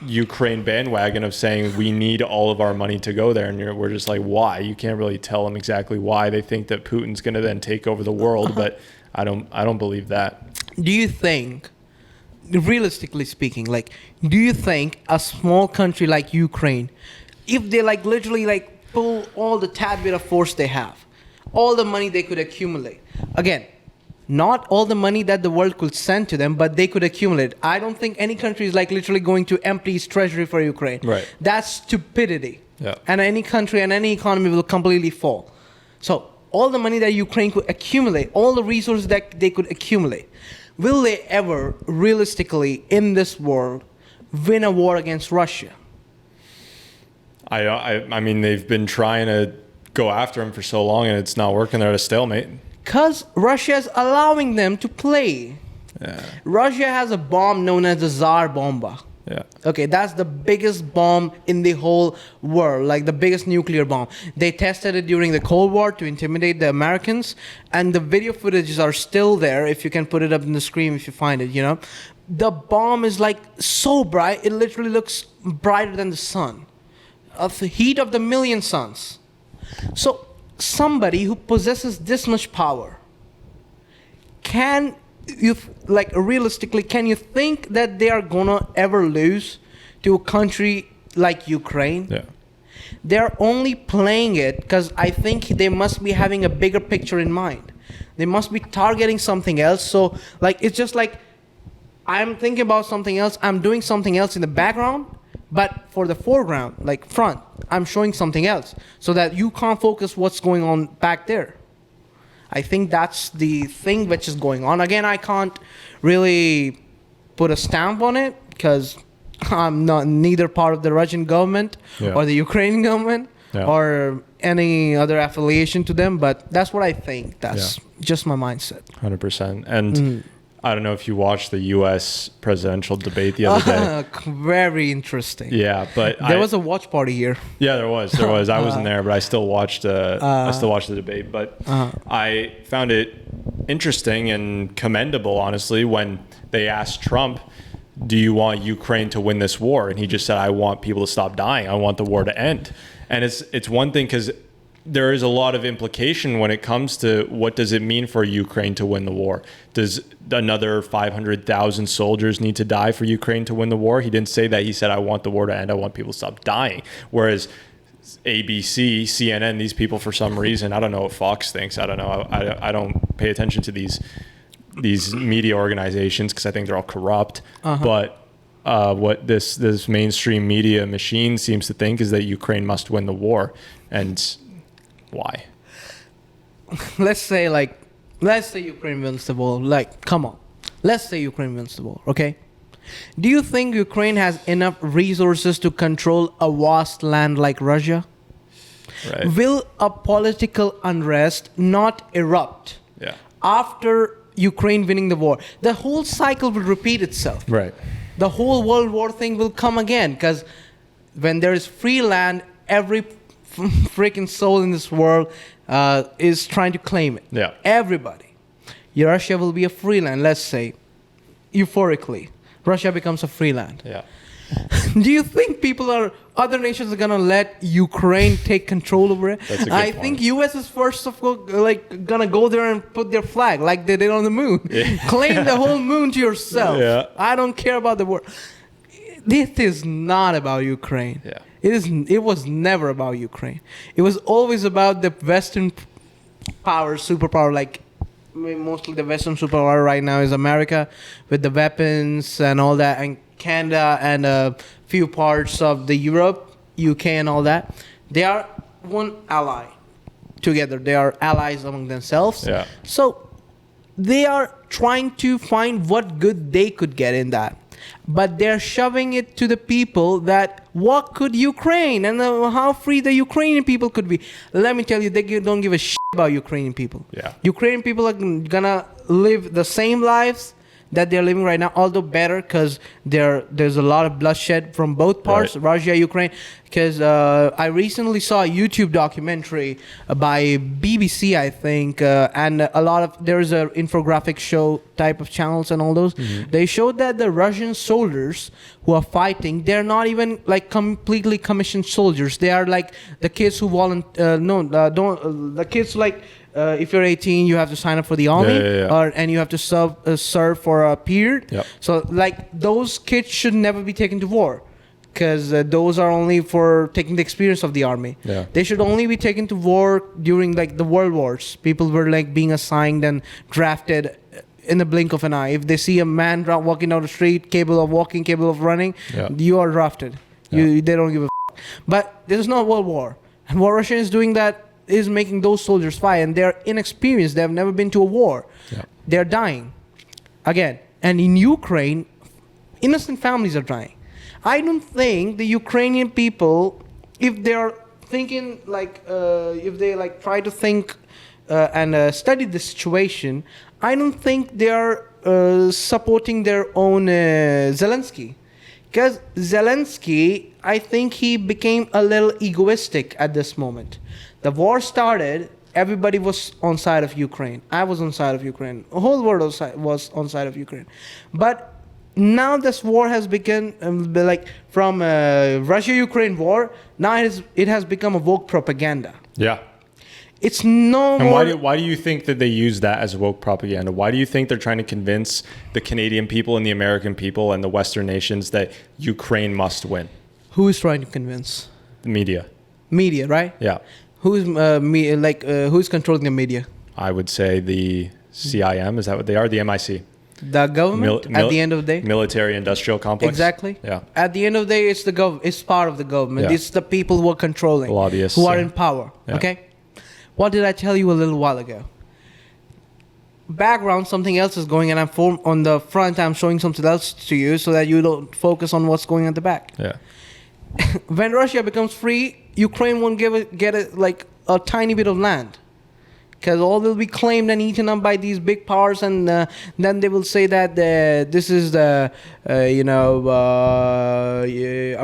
Ukraine bandwagon of saying we need all of our money to go there. And we're just like, why? You can't really tell them exactly why. They think that Putin's going to then take over the world. But I don't believe that. Do you think, realistically speaking, do you think a small country like Ukraine, if they literally pull all the tad bit of force they have, all the money they could accumulate, again, not all the money that the world could send to them, but they could accumulate. I don't think any country is literally going to empty its treasury for Ukraine. Right. That's stupidity. Yeah. And any country and any economy will completely fall. So all the money that Ukraine could accumulate, all the resources that they could accumulate, will they ever realistically in this world win a war against Russia? I mean, they've been trying to go after him for so long, and it's not working. They're at a stalemate. Because Russia is allowing them to play. Yeah. Russia has a bomb known as the Tsar Bomba. Yeah. Okay, that's the biggest bomb in the whole world, the biggest nuclear bomb. They tested it during the Cold War to intimidate the Americans, and the video footages are still there. If you can put it up in the screen if you find it, The bomb is so bright, it literally looks brighter than the sun. Of the heat of the million suns. So somebody who possesses this much power, realistically, can you think that they are gonna ever lose to a country like Ukraine? Yeah. They're only playing it because I think they must be having a bigger picture in mind. They must be targeting something else. So it's just I'm thinking about something else, I'm doing something else in the background, but for the foreground, front, I'm showing something else so that you can't focus what's going on back there. I think that's the thing which is going on. Again, I can't really put a stamp on it because I'm neither part of the Russian government or the Ukrainian government or any other affiliation to them, but that's what I think. That's just my mindset. 100%. And I don't know if you watched the U.S. presidential debate the other day. Very interesting. Yeah, but there was a watch party here. Yeah, there was. I wasn't there, but I still watched. I still watched the debate. But I found it interesting and commendable, honestly, when they asked Trump, "Do you want Ukraine to win this war?" And he just said, "I want people to stop dying. I want the war to end." And it's one thing because there is a lot of implication when it comes to what does it mean for Ukraine to win the war. Does another 500,000 soldiers need to die for Ukraine to win the war? He didn't say that. He said, I want the war to end. I want people to stop dying. Whereas ABC, CNN, these people, for some reason, I don't know what Fox thinks. I don't know. I don't pay attention to these media organizations because I think they're all corrupt. But what this mainstream media machine seems to think is that Ukraine must win the war. And why? Let's say Ukraine wins the war. Come on. Let's say Ukraine wins the war, okay? Do you think Ukraine has enough resources to control a vast land like Russia? Right. Will a political unrest not erupt after Ukraine winning the war? The whole cycle will repeat itself. Right. The whole World War thing will come again because when there is free land, every freaking soul in this world is trying to claim it. Yeah. Everybody. Russia will be a free land, let's say. euphorically. Russia becomes a free land. Yeah. Do you think other nations are gonna let Ukraine take control over it? That's a good I point. think U.S. is first of all gonna go there and put their flag like they did on the moon. Yeah. Claim the whole moon to yourself. Yeah. I don't care about the world. This is not about Ukraine. Yeah. It was never about Ukraine. It was always about the Western power, superpower. Like mostly the Western superpower right now is America with the weapons and all that, and Canada and a few parts of the Europe, UK and all that. They are one ally together. They are allies among themselves. Yeah. So they are trying to find what good they could get in that. But they're shoving it to the people that what could Ukraine and how free the Ukrainian people could be. Let me tell you, they don't give a shit about Ukrainian people. Yeah. Ukrainian people are gonna live the same lives that they're living right now, although better because there's a lot of bloodshed from both parts, Right. Russia, Ukraine. Because I recently saw a YouTube documentary by BBC, I think, and there's an infographic show type of channels and all those. Mm-hmm. They showed that the Russian soldiers who are fighting, they're not even like completely commissioned soldiers. They are like the kids who the kids like. If you're 18, you have to sign up for the army, and you have to serve for a period. Yep. So, like, those kids should never be taken to war, because those are only for taking the experience of the army. Yeah. They should only be taken to war during like the world wars. People were like being assigned and drafted in the blink of an eye. If they see a man walking down the street, capable of walking, capable of running, you are drafted. They don't give a f***. But there's no world war, and what Russia is doing that is making those soldiers fight, and they're inexperienced. They have never been to a war. Yeah. They're dying again. And in Ukraine, innocent families are dying. I don't think the Ukrainian people, if they're thinking like, if they like try to think and study the situation, I don't think they are supporting their own Zelensky. Because Zelensky, I think he became a little egoistic at this moment. The war started, everybody was on side of Ukraine. I was on side of Ukraine. The whole world was on side of Ukraine. But now this war has begun, like from Russia-Ukraine war, now it has become a woke propaganda. Yeah. It's no more... And why do you think that they use that as woke propaganda? Why do you think they're trying to convince the Canadian people and the American people and the Western nations that Ukraine must win? Who is trying to convince? The media. Media, right? Yeah. Who's who's controlling the media? I would say the CIM. Is that what they are? The MIC. The government. At the end of the day. Military industrial complex. Exactly. Yeah. At the end of the day, it's the It's part of the government. Yeah. It's the people who are controlling. The lobbyists. Who are in power. Yeah. Okay. What did I tell you a little while ago? Background, something else is going, and on the front. I'm showing something else to you so that you don't focus on what's going at the back. Yeah. When Russia becomes free, Ukraine won't get like a tiny bit of land, because all will be claimed and eaten up by these big powers, and then they will say that this is the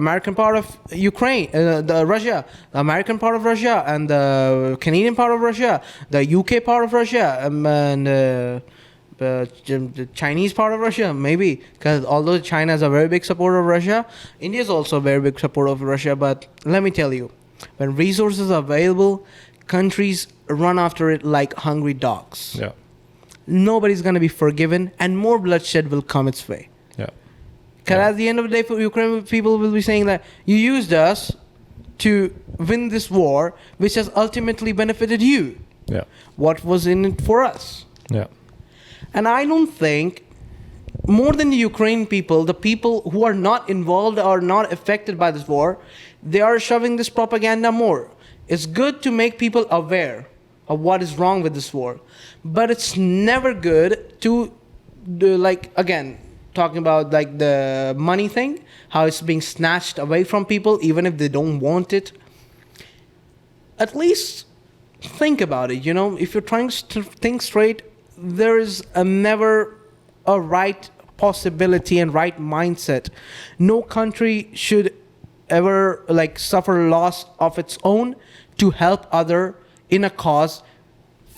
American part of Ukraine, the Russia, the American part of Russia, and the Canadian part of Russia, the UK part of Russia, and the Chinese part of Russia, maybe, because although China is a very big supporter of Russia, India is also a very big supporter of Russia. But let me tell you, when resources are available, countries run after it like hungry dogs. Yeah. Nobody's going to be forgiven, and more bloodshed will come its way. Yeah. Because at the end of the day, for Ukrainian people will be saying that you used us to win this war, which has ultimately benefited you. Yeah. What was in it for us? Yeah. And I don't think, more than the Ukrainian people, the people who are not involved or not affected by this war, they are shoving this propaganda more. It's good to make people aware of what is wrong with this war, but it's never good to do, like, again, talking about like the money thing, how it's being snatched away from people even if they don't want it. At least think about it. If you're trying to think straight, there is never a right possibility and right mindset. No country should ever suffer loss of its own to help other in a cause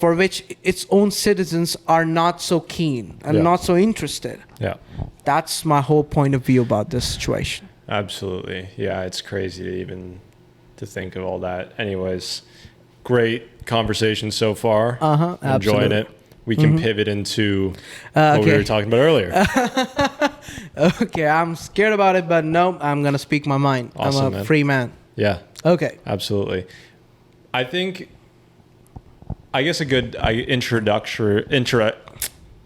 for which its own citizens are not so keen and not so interested. Yeah. That's my whole point of view about this situation. Absolutely. Yeah, it's crazy to even to think of all that. Anyways, great conversation so far. Uh-huh. Enjoying Absolutely. it. We can pivot into what we okay. were talking about earlier. Okay, I'm scared about it, but no, I'm going to speak my mind. Awesome, I'm a man. free man. Yeah. Okay. Absolutely. I guess a good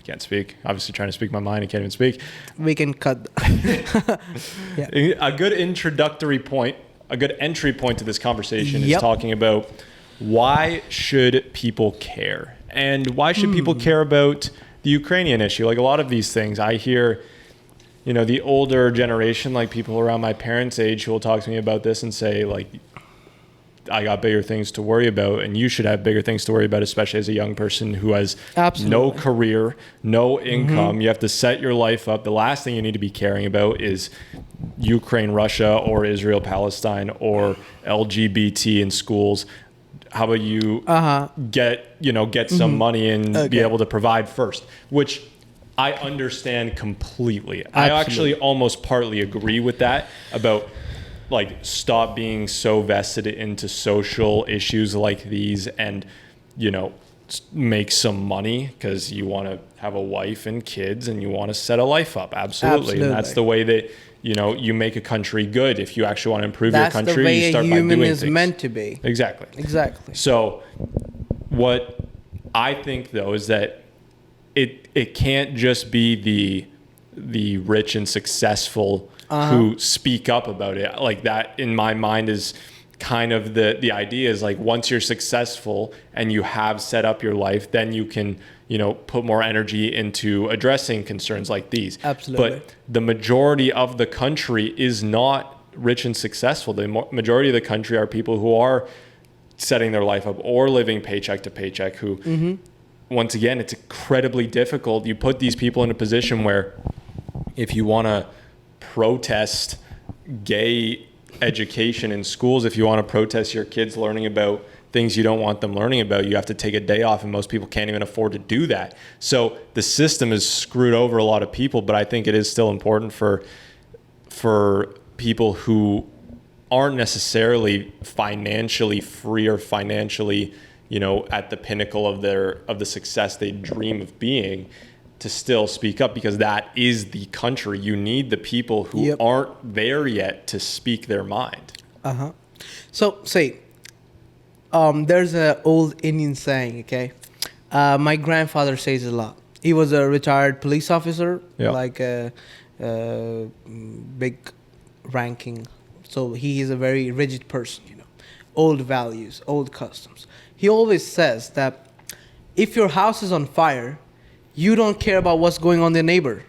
can't speak. Obviously trying to speak my mind. I can't even speak. We can cut. A good introductory point, a good entry point to this conversation is Yep. talking about why should people care? And why should people care about the Ukrainian issue? Like a lot of these things I hear, the older generation, like people around my parents' age who will talk to me about this and say like, I got bigger things to worry about, and you should have bigger things to worry about, especially as a young person who has no career, no income. You have to set your life up. The last thing you need to be caring about is Ukraine, Russia, or Israel, Palestine, or LGBT in schools. How about you get some money and be able to provide first, which I understand completely. I actually almost partly agree with that about like stop being so vested into social issues like these and, make some money because you want to have a wife and kids and you want to set a life up. Absolutely. And that's the way that, you make a country good. If you actually want to improve your country, you start by doing things. That's the way a human is meant to be. Exactly. So what I think though is that it can't just be the rich and successful who speak up about it. Like that in my mind is kind of the idea is like once you're successful and you have set up your life, then you can, put more energy into addressing concerns like these. Absolutely. But the majority of the country is not rich and successful. The majority of the country are people who are setting their life up or living paycheck to paycheck who, once again, it's incredibly difficult. You put these people in a position where if you want to protest gay education in schools, if you want to protest your kids learning about things you don't want them learning about, you have to take a day off, and most people can't even afford to do that. So the system has screwed over a lot of people, but I think it is still important for people who aren't necessarily financially free or financially, at the pinnacle of the success they dream of being, to still speak up, because that is the country. You need the people who aren't there yet to speak their mind. So say, there's an old Indian saying, okay? My grandfather says a lot. He was a retired police officer, like a big ranking. So he is a very rigid person, old values, old customs. He always says that if your house is on fire, you don't care about what's going on in the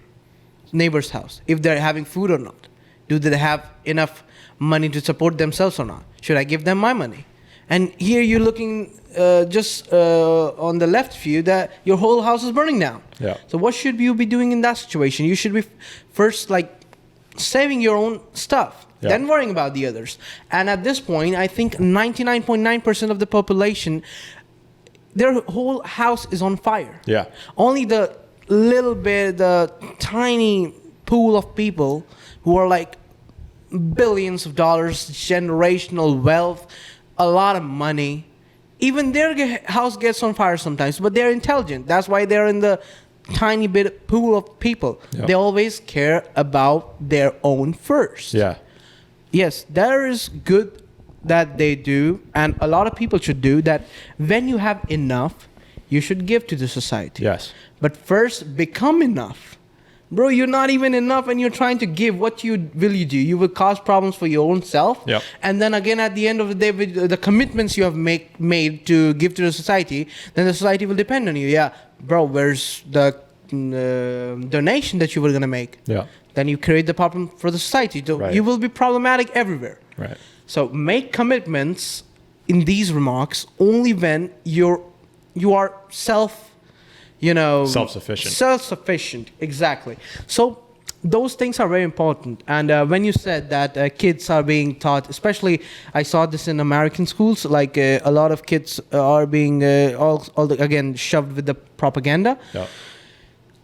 neighbor's house. If they're having food or not. Do they have enough money to support themselves or not? Should I give them my money? And here you're looking just on the left view that your whole house is burning down. Yeah. So what should you be doing in that situation? You should be first saving your own stuff, then worrying about the others. And at this point, I think 99.9% of the population, their whole house is on fire. Yeah. Only the tiny pool of people who are like billions of dollars, generational wealth, a lot of money, even their house gets on fire sometimes, but they're intelligent. That's why they're in the tiny bit pool of people. They always care about their own first. Yeah. Yes, there is good that they do, and a lot of people should do that. When you have enough, you should give to the society. Yes. But first, become enough. Bro, you're not even enough and you're trying to give. What will you do? You will cause problems for your own self. Yep. And then again, at the end of the day, with the commitments you have made to give to the society, then the society will depend on you. Yeah, bro, where's the donation that you were going to make? Yeah. Then you create the problem for the society. So you will be problematic everywhere. Right. So make commitments in these remarks only when you are self-sufficient. Self-sufficient, exactly. So those things are very important. And when you said that kids are being taught, especially I saw this in American schools, like a lot of kids are being again shoved with the propaganda. Yeah.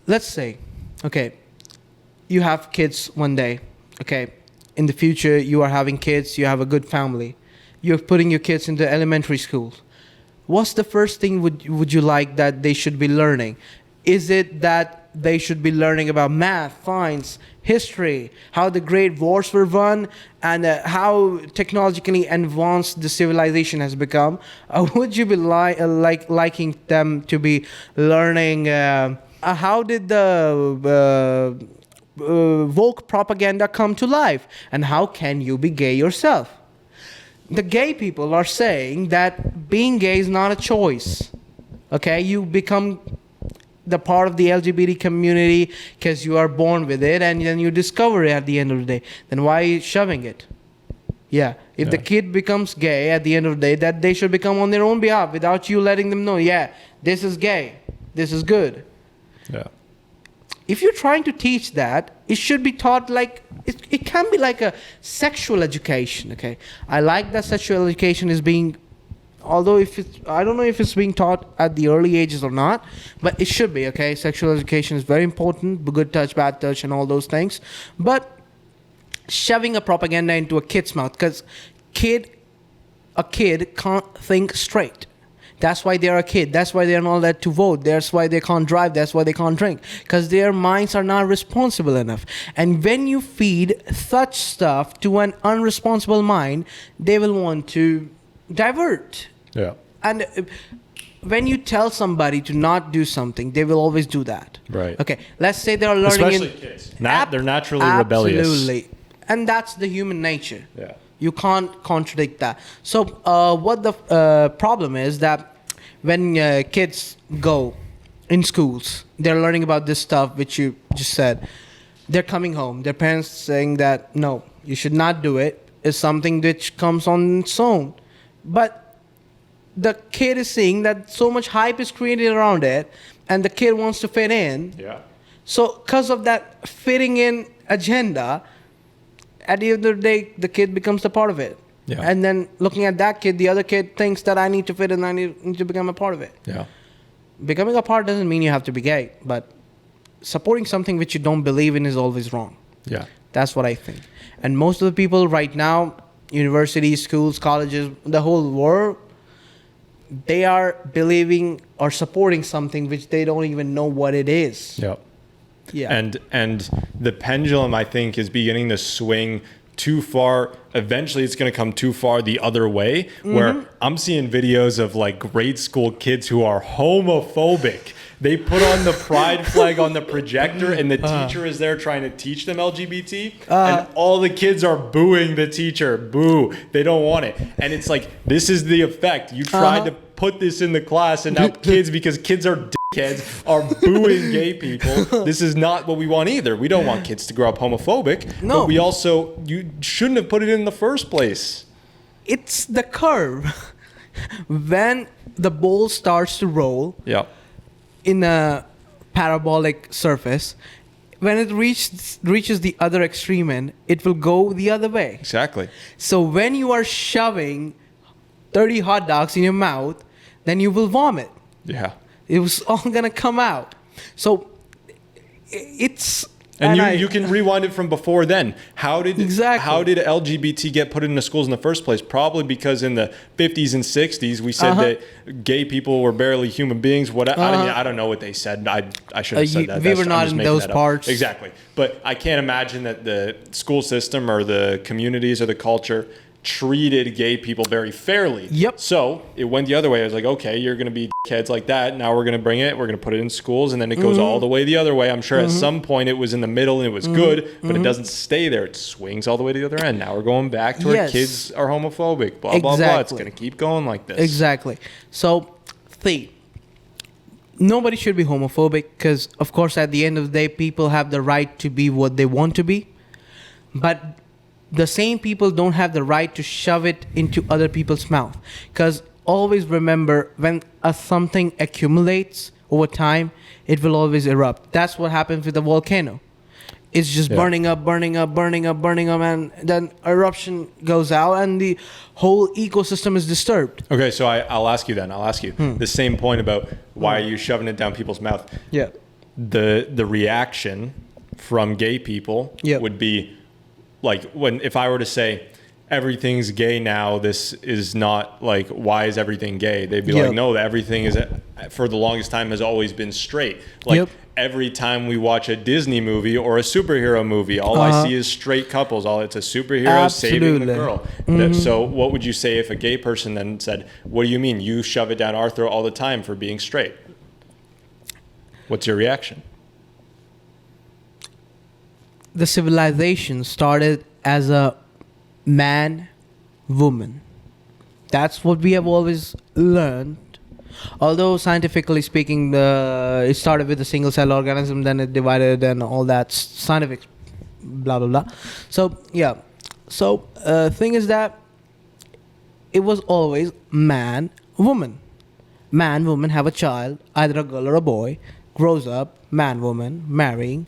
Let's say, okay, you have kids one day, okay, in the future you are having kids, you have a good family, you're putting your kids into elementary school. What's the first thing would you like that they should be learning? Is it that they should be learning about math, science, history, how the great wars were won, and how technologically advanced the civilization has become? Or would you be liking them to be learning how did the woke propaganda come to life, and how can you be gay yourself? The gay people are saying that being gay is not a choice. Okay, you become the part of the LGBT community because you are born with it, and then you discover it at the end of the day. Then why are you shoving it? Yeah, if the kid becomes gay at the end of the day, that they should become on their own behalf without you letting them know, yeah, this is gay, this is good. Yeah. If you're trying to teach that, it should be taught like, it can be like a sexual education, okay? I like that sexual education is being, although I don't know if it's being taught at the early ages or not, but it should be, okay? Sexual education is very important, good touch, bad touch, and all those things. But shoving a propaganda into a kid's mouth, because a kid can't think straight. That's why they're a kid. That's why they're not allowed to vote. That's why they can't drive. That's why they can't drink. Because their minds are not responsible enough. And when you feed such stuff to an unresponsible mind, they will want to divert. Yeah. And when you tell somebody to not do something, they will always do that. Right. Okay, let's say they're learning Especially kids. They're naturally rebellious. Absolutely. And that's the human nature. Yeah. You can't contradict that. So what the problem is that when kids go in schools, they're learning about this stuff, which you just said. They're coming home. Their parents saying that, no, you should not do it. It's something which comes on its own. But the kid is seeing that so much hype is created around it, and the kid wants to fit in. Yeah. So because of that fitting in agenda, at the end of the day, the kid becomes a part of it. Yeah. And then looking at that kid, the other kid thinks that I need to fit in, I need to become a part of it. Yeah. Becoming a part doesn't mean you have to be gay, but supporting something which you don't believe in is always wrong. Yeah. That's what I think. And most of the people right now, universities, schools, colleges, the whole world, they are believing or supporting something which they don't even know what it is. Yeah. Yeah. And the pendulum, I think, is beginning to swing too far. Eventually it's going to come too far the other way, where I'm seeing videos of like grade school kids who are homophobic. They put on the pride flag on the projector, and the teacher is there trying to teach them LGBT, and all the kids are booing the teacher. Boo. They don't want it. And it's like, this is the effect. You tried to put this in the class, and now kids, because kids are dickheads, are booing gay people. This is not what we want either. We don't want kids to grow up homophobic. No. But we also, you shouldn't have put it in the first place. It's the curve. When the ball starts to roll, Yeah. in a parabolic surface, when it reaches the other extreme end, it will go the other way. Exactly. So when you are shoving 30 hot dogs in your mouth, then you will vomit. Yeah. It was all gonna come out. So it's... And you can rewind it from before then. How did LGBT get put into schools in the first place? Probably because in the 50s and 60s we said that gay people were barely human beings. I don't know what they said. I should have said that. We were not in those parts. Exactly. But I can't imagine that the school system or the communities or the culture treated gay people very fairly. Yep. So it went the other way. I was like, okay, you're going to be kids like that. Now we're going to bring it. We're going to put it in schools, and then it goes all the way the other way. I'm sure at some point it was in the middle and it was good, but it doesn't stay there. It swings all the way to the other end. Now we're going back to where kids are homophobic. Blah blah blah. It's going to keep going like this. Exactly. So, nobody should be homophobic because, of course, at the end of the day, people have the right to be what they want to be, but the same people don't have the right to shove it into other people's mouth. Because always remember, when something accumulates over time, it will always erupt. That's what happens with a volcano. It's just Yeah. burning up, and then eruption goes out, and the whole ecosystem is disturbed. Okay, so I'll ask you then. I'll ask you the same point about why are you shoving it down people's mouth. Yeah. The reaction from gay people Yep. would be like if I were to say everything's gay now, this is not like, why is everything gay? They'd be Yep. like, no, everything is for the longest time has always been straight. Like Yep. every time we watch a Disney movie or a superhero movie, all I see is straight couples. It's a superhero saving the Absolutely. girl. So what would you say if a gay person then said, what do you mean you shove it down our throat all the time for being straight? What's your reaction? The civilization started as a man, woman. That's what we have always learned. Although scientifically speaking, it started with a single cell organism, then it divided, and all that scientific blah blah blah. So yeah, so thing is that it was always man, woman. Man, woman have a child, either a girl or a boy, grows up, man, woman, marrying.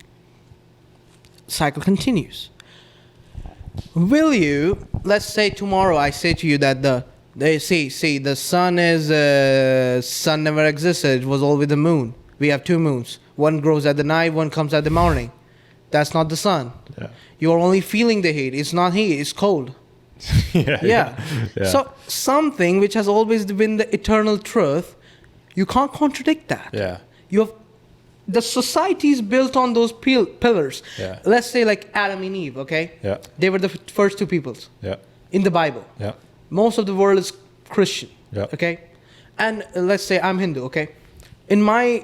Cycle continues. Will you, let's say tomorrow I say to you that the sun never existed, it was always the moon. We have two moons. One grows at the night, one comes at the morning. That's not the sun. Yeah. You're only feeling the heat. It's not heat, it's cold. Yeah. So something which has always been the eternal truth, you can't contradict that. Yeah. You have the society is built on those pillars. Yeah. Let's say like Adam and Eve, okay? Yeah. They were the first two peoples Yeah. in the Bible. Yeah. Most of the world is Christian, Yeah. okay? And let's say I'm Hindu, okay? In my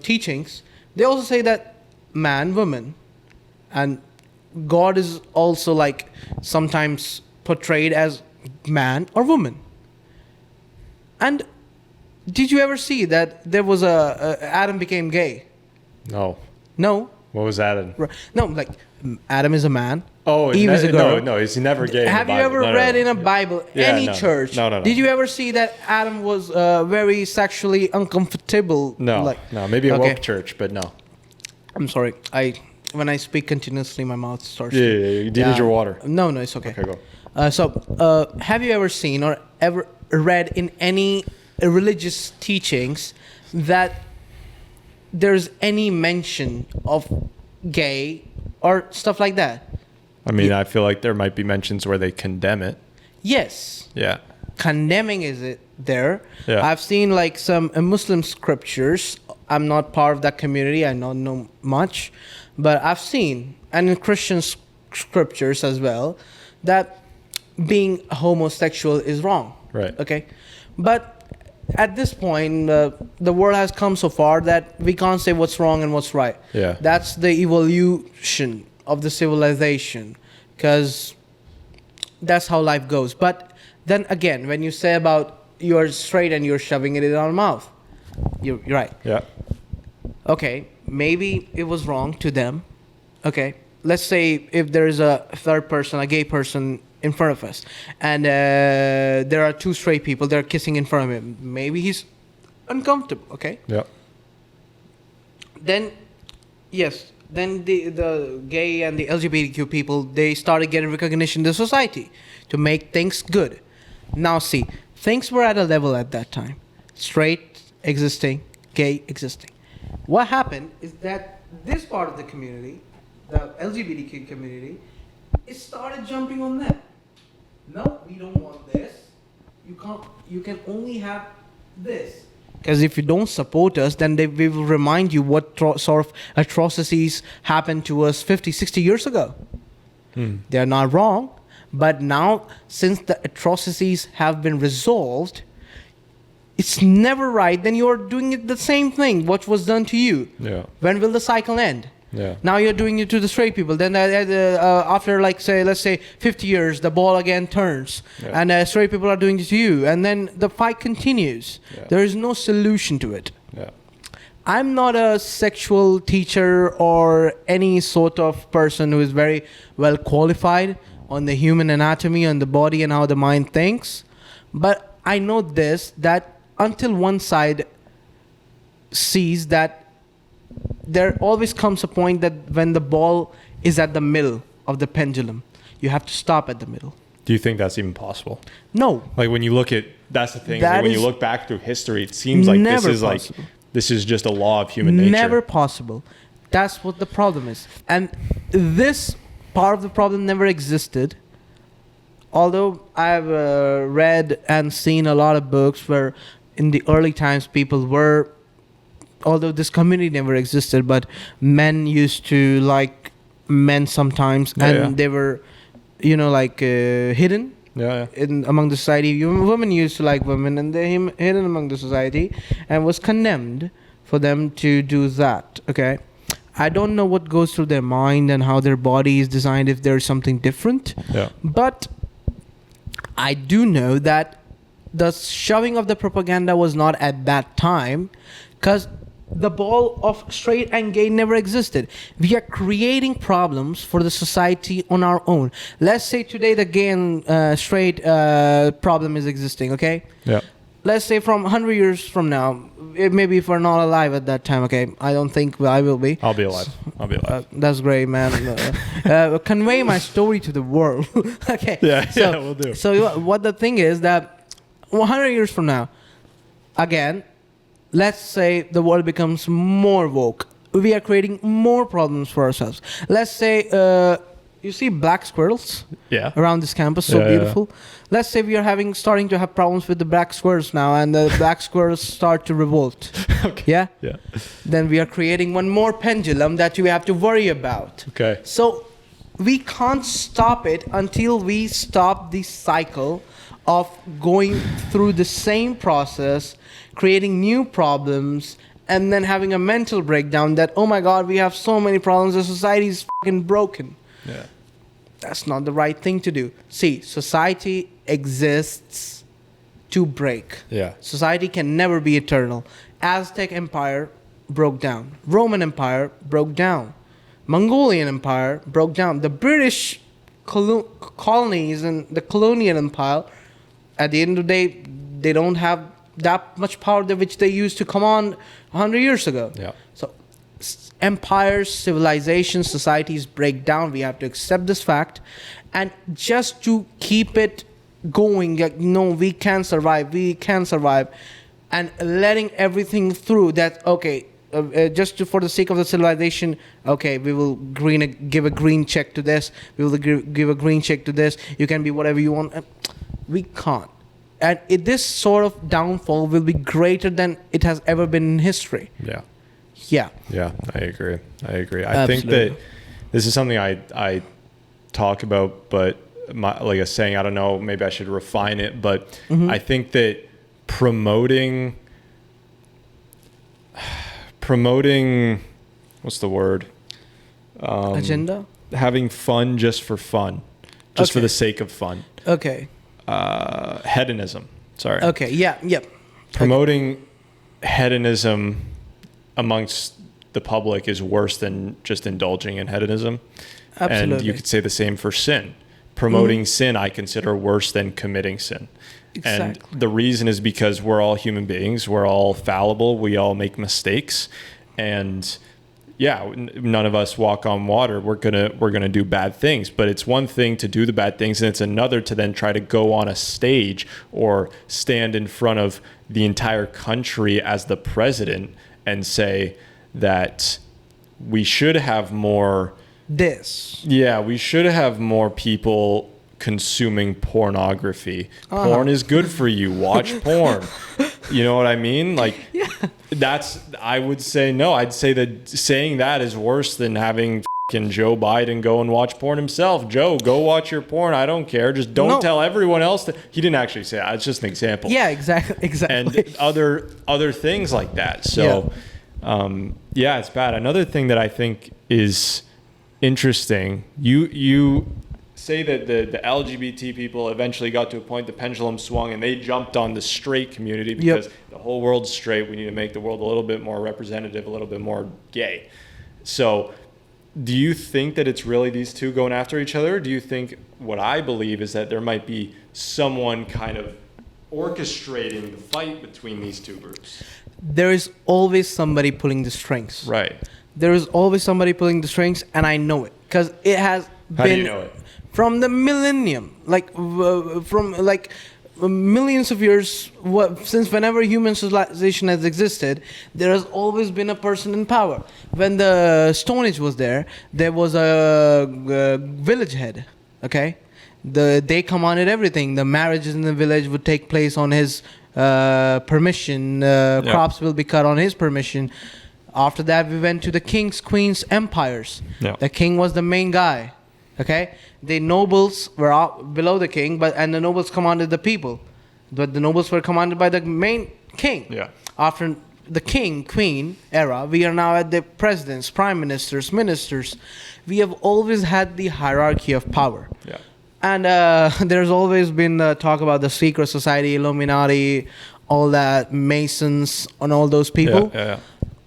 teachings, they also say that man, woman, and God is also like sometimes portrayed as man or woman. And did you ever see that there was Adam became gay? No. No. What was that? No, like Adam is a man. Oh, Eve is a girl. No, he's never gay. Have you ever read in a Bible, any church? No. Did you ever see that Adam was very sexually uncomfortable? No, maybe a woke church, but no. I'm sorry. When I speak continuously, my mouth starts. Yeah. Do you need your water? No, it's okay. Okay, go. Have you ever seen or ever read in any religious teachings that there's any mention of gay or stuff like that? I mean, I feel like there might be mentions where they condemn it. Yes. Yeah. Condemning is it there. Yeah. I've seen like some Muslim scriptures. I'm not part of that community. I don't know much. But I've seen, and in Christian scriptures as well, that being homosexual is wrong. Right. Okay. But at this point, the world has come so far that we can't say what's wrong and what's right. Yeah. That's the evolution of the civilization, because that's how life goes. But then again, when you say about you're straight and you're shoving it in our mouth, you're right. Yeah. Okay, maybe it was wrong to them. Okay, let's say if there is a third person, a gay person in front of us, and there are two straight people, they're kissing in front of him. Maybe he's uncomfortable, okay? Yeah. Then, yes, then the gay and the LGBTQ people, they started getting recognition in the society to make things good. Now see, things were at a level at that time. Straight existing, gay existing. What happened is that this part of the community, the LGBTQ community, it started jumping on that. No, we don't want this. You can only have this. Because if you don't support us, then we will remind you what sort of atrocities happened to us 50, 60 years ago. They're not wrong. But now, since the atrocities have been resolved, it's never right. Then you're doing it the same thing, what was done to you. Yeah. When will the cycle end? Yeah. Now you're doing it to the straight people. Then after, like, let's say 50 years, the ball again turns. Yeah. And straight people are doing it to you. And then the fight continues. Yeah. There is no solution to it. Yeah. I'm not a sexual teacher or any sort of person who is very well qualified on the human anatomy, on the body, and how the mind thinks. But I know this, that until one side sees that there always comes a point that when the ball is at the middle of the pendulum, you have to stop at the middle. Do you think that's even possible? No. Like when you look at, that's the thing. That Like when you is look back through history, it seems like never possible. This is just a law of human nature. Never possible. That's what the problem is. And this part of the problem never existed. Although I've read and seen a lot of books where in the early times people were, although this community never existed, but men used to like men sometimes, and they were, hidden. In among the society. Women used to like women, and they hidden among the society, and was condemned for them to do that. Okay, I don't know what goes through their mind and how their body is designed, if there's something different. Yeah. But I do know that the shoving of the propaganda was not at that time, because the ball of straight and gay never existed. We are creating problems for the society on our own. Let's say today the gay and straight problem is existing, okay? Yeah. Let's say from 100 years from now, maybe if we're not alive at that time, okay? I don't think I will be. I'll be alive. That's great, man. Convey my story to the world. Okay. Yeah, we'll do. So what the thing is that 100 years from now, again, let's say the world becomes more woke. We are creating more problems for ourselves. Let's say, you see black squirrels around this campus, so beautiful. Let's say we are starting to have problems with the black squirrels now, and the black squirrels start to revolt. Okay. Yeah. Then we are creating one more pendulum that we have to worry about. Okay. So we can't stop it until we stop the cycle of going through the same process, creating new problems, and then having a mental breakdown that, oh my God, we have so many problems, the society is fucking broken. Yeah. That's not the right thing to do. See, society exists to break. Yeah. Society can never be eternal. Aztec Empire broke down. Roman Empire broke down. Mongolian Empire broke down. The British colonies and the colonial empire, at the end of the day, they don't have that much power which they used to come on 100 years ago. Yeah. So empires, civilizations, societies break down. We have to accept this fact. And just to keep it going, like, no, we can survive. And letting everything through that, okay, for the sake of the civilization, okay, we will give a green check to this. We will give a green check to this. You can be whatever you want. We can't. And this sort of downfall will be greater than it has ever been in history. Yeah. Yeah. Yeah, I agree. I Absolutely. think that this is something I talk about, but like a saying, I don't know, maybe I should refine it, but I think that promoting, what's the word? Agenda? Having fun just for fun, just for the sake of fun. Okay. Hedonism. Sorry. Okay. Yeah. Yep. Promoting hedonism amongst the public is worse than just indulging in hedonism. Absolutely. And you could say the same for sin. Promoting sin, I consider worse than committing sin. Exactly. And the reason is because we're all human beings. We're all fallible. We all make mistakes. And yeah, none of us walk on water. We're gonna do bad things. But it's one thing to do the bad things, and it's another to then try to go on a stage or stand in front of the entire country as the president and say that we should have more. Yeah, we should have more people consuming pornography. Porn is good for you. Watch porn. You know what I mean? Like, I would say no. I'd say that saying that is worse than having fucking Joe Biden go and watch porn himself. Joe, go watch your porn. I don't care. Just don't tell everyone else that. He didn't actually say that. It's just an example. Yeah, exactly. And other things like that. So, it's bad. Another thing that I think is interesting, you say that the LGBT people eventually got to a point, the pendulum swung, and they jumped on the straight community because the whole world's straight. We need to make the world a little bit more representative, a little bit more gay. So do you think that it's really these two going after each other? Or do you think what I believe is that there might be someone kind of orchestrating the fight between these two groups? There is always somebody pulling the strings. Right. there is always somebody pulling the strings, and I know it because it has How been do you know it? from the millennium, from like millions of years, since whenever human civilization has existed, there has always been a person in power. When the Stone Age was there was a village head. Okay, they commanded everything. The marriages in the village would take place on his permission. Crops will be cut on his permission. After that, we went to the kings, queens, empires. Yeah. The king was the main guy. Okay, the nobles were out below the king, and the nobles commanded the people, but the nobles were commanded by the main king. Yeah. After the king, queen era, we are now at the presidents, prime ministers, ministers. We have always had the hierarchy of power. Yeah. And there's always been talk about the secret society, Illuminati, all that, Masons, and all those people. Yeah.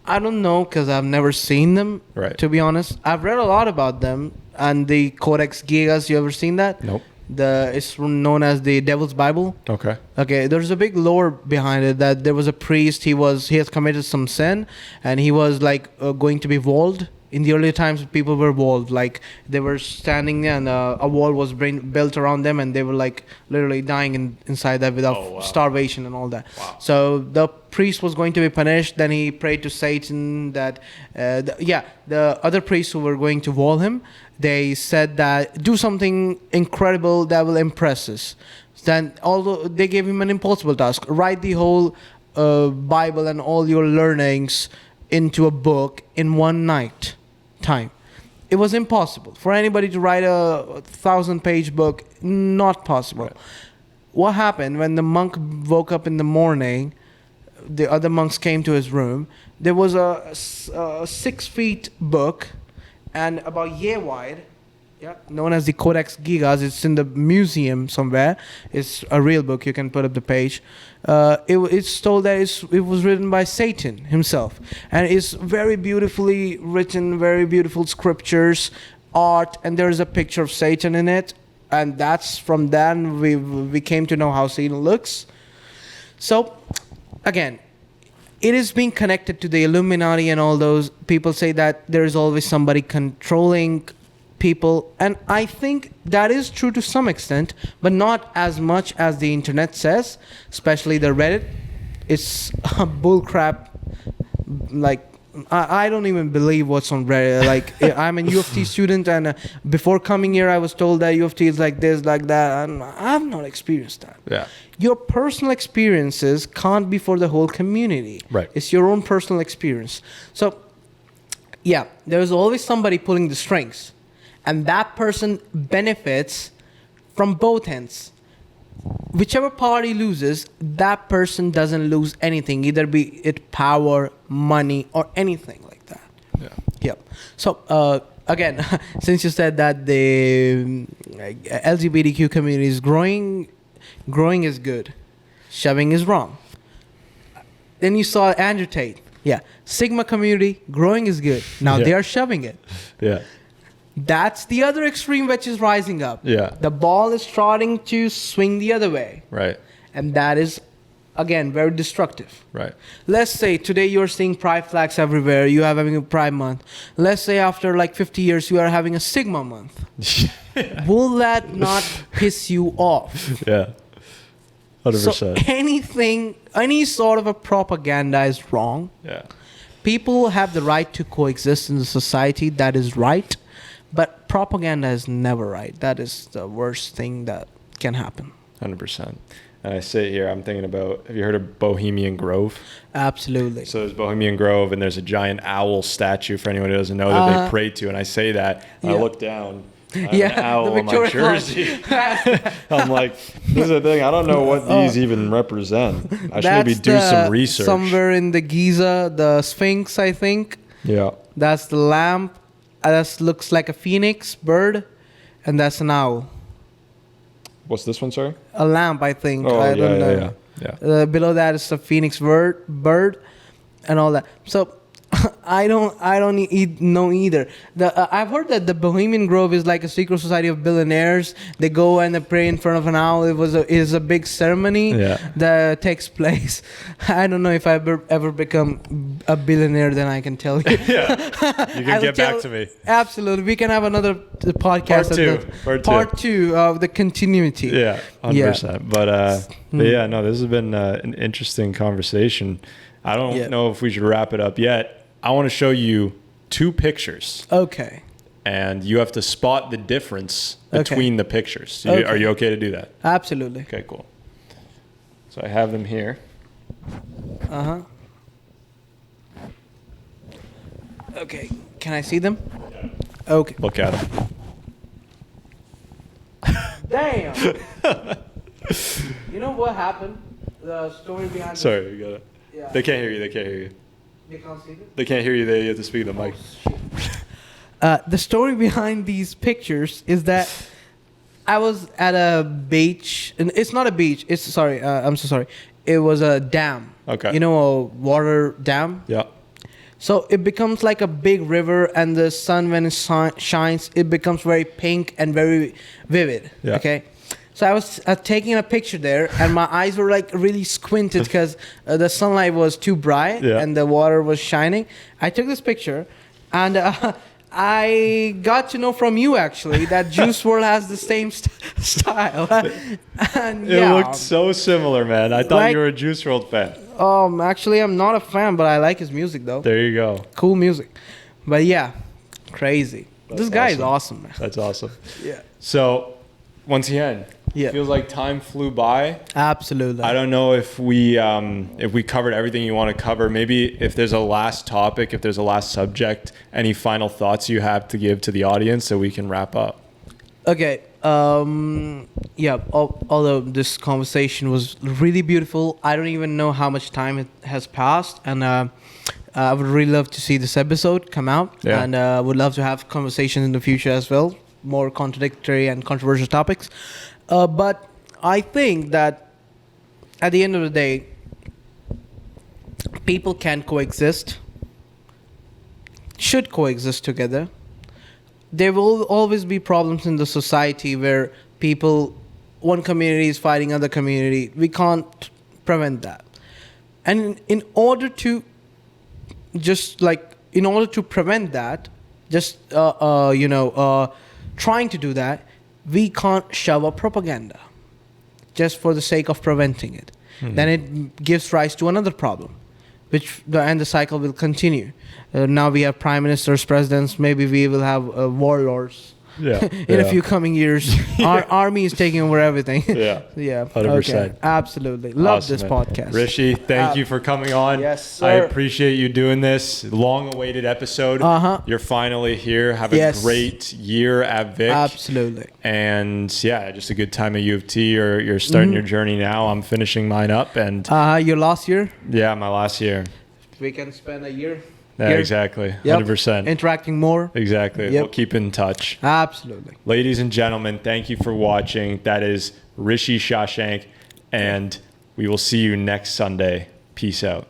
I don't know because I've never seen them, Right. to be honest. I've read a lot about them and the Codex Gigas. You ever seen that? Nope. It's known as the Devil's Bible. Okay. Okay, there's a big lore behind it that there was a priest. He has committed some sin, and he was like going to be walled. In the early times, people were walled, like they were standing there, and a wall was built around them, and they were like literally dying inside that without starvation and all that. Wow. So the priest was going to be punished. Then he prayed to Satan that, the other priests who were going to wall him, they said that do something incredible that will impress us. Then, although they gave him an impossible task, write the whole Bible and all your learnings into a book in one night time. It was impossible for anybody to write a 1,000-page book. Not possible. Right. What happened when the monk woke up in the morning? The other monks came to his room. There was a 6-feet book and about yay wide, known as the Codex Gigas. It's in the museum somewhere. It's a real book. You can put up the page. It's told that it was written by Satan himself, and it's very beautifully written, very beautiful scriptures, art, and there is a picture of Satan in it. And that's from then we came to know how Satan looks. So, again, it is being connected to the Illuminati and all those. People say that there is always somebody controlling people, and I think that is true to some extent, but not as much as the internet says, especially the Reddit. It's bull crap. Like, I don't even believe what's on Reddit. Like, I'm a UofT student, and before coming here, I was told that UofT is like this, like that, and I've not experienced that. Yeah. Your personal experiences can't be for the whole community. Right. It's your own personal experience. So, yeah, there's always somebody pulling the strings, and that person benefits from both ends. Whichever party loses, that person doesn't lose anything, either be it power, money, or anything like that. Yeah. Yep. So, again, since you said that the LGBTQ community is growing is good. Shoving is wrong. Then you saw Andrew Tate. Yeah. Sigma community, growing is good. Now they are shoving it. Yeah. That's the other extreme which is rising up. Yeah. The ball is starting to swing the other way. Right. And that is, again, very destructive. Right. Let's say today you're seeing pride flags everywhere. You are having a Pride Month. Let's say after like 50 years, you are having a Sigma Month. Will that not piss you off? Yeah. 100%. So anything, any sort of a propaganda is wrong. Yeah. People have the right to coexist in the society. That is right. But propaganda is never right. That is the worst thing that can happen. 100%. And I sit here, I'm thinking about, have you heard of Bohemian Grove? Absolutely. So there's Bohemian Grove, and there's a giant owl statue for anyone who doesn't know that they pray to. And I say that, and I look down, I have an owl on my jersey. I'm like, this is the thing, I don't know what these even represent. I should maybe do some research. Somewhere in the Giza, the Sphinx, I think. Yeah. That's the lamp. That looks like a phoenix bird, and that's an owl. What's this one, sorry? A lamp, I think. Oh, I don't know. Yeah. Below that is a phoenix bird, and all that. So, I don't know either. I've heard that the Bohemian Grove is like a secret society of billionaires. They go and they pray in front of an owl. It is a big ceremony that takes place. I don't know if I ever become a billionaire. Then I can tell you. Yeah, you can get back to me. Absolutely, we can have another podcast. Part two of the continuity. Yeah, 100%. But yeah, no, this has been an interesting conversation. I don't know if we should wrap it up yet. I want to show you 2 pictures. Okay. And you have to spot the difference between the pictures. Are you okay to do that? Absolutely. Okay, cool. So I have them here. Uh-huh. Okay. Can I see them? Yeah. Okay. Look at them. Damn. You know what happened? The story behind Sorry, you got it. Yeah. They can't hear you. They can't hear you. They can't see them? They can't hear you. They have to speak to the mic. The story behind these pictures is that I was at a beach, and it's not a beach. I'm so sorry. It was a dam. Okay. You know, a water dam. Yeah. So it becomes like a big river, and the sun, when it shines, it becomes very pink and very vivid. Yeah. Okay. So I was taking a picture there, and my eyes were like really squinted because the sunlight was too bright and the water was shining. I took this picture, and I got to know from you actually that Juice WRLD has the same style. And It looked so similar, man. I thought you were a Juice WRLD fan. Actually, I'm not a fan, but I like his music though. There you go. Cool music. But yeah, crazy. This guy is awesome, man. That's awesome. Yeah. So, once again, feels like time flew by. Absolutely. I don't know if we covered everything you want to cover. Maybe if there's a last topic, if there's a last subject, any final thoughts you have to give to the audience so we can wrap up. Okay. Although this conversation was really beautiful, I don't even know how much time it has passed, and I would really love to see this episode come out, and would love to have conversations in the future as well, more contradictory and controversial topics. But I think that at the end of the day, people can coexist, should coexist together. There will always be problems in the society where one community is fighting other community. We can't prevent that. And in order to prevent that, trying to do that, we can't shove up propaganda just for the sake of preventing it. Mm-hmm. Then it gives rise to another problem, and the cycle will continue. Now we have prime ministers, presidents. Maybe we will have warlords in a few coming years. Our army is taking over everything. Yeah. 100%. Okay. Absolutely. Love this podcast. Rishi, thank you for coming on. Yes, sir. I appreciate you doing this. Long-awaited episode. You're finally here. Have a great year at Vic. Absolutely. And just a good time at UofT. You're starting your journey now. I'm finishing mine up. And your last year? Yeah, my last year. We can spend a year. Yeah, exactly. 100%. Interacting more. Exactly. We'll keep in touch. Absolutely. Ladies and gentlemen, thank you for watching. That is Rishi Shashank, and we will see you next Sunday. Peace out.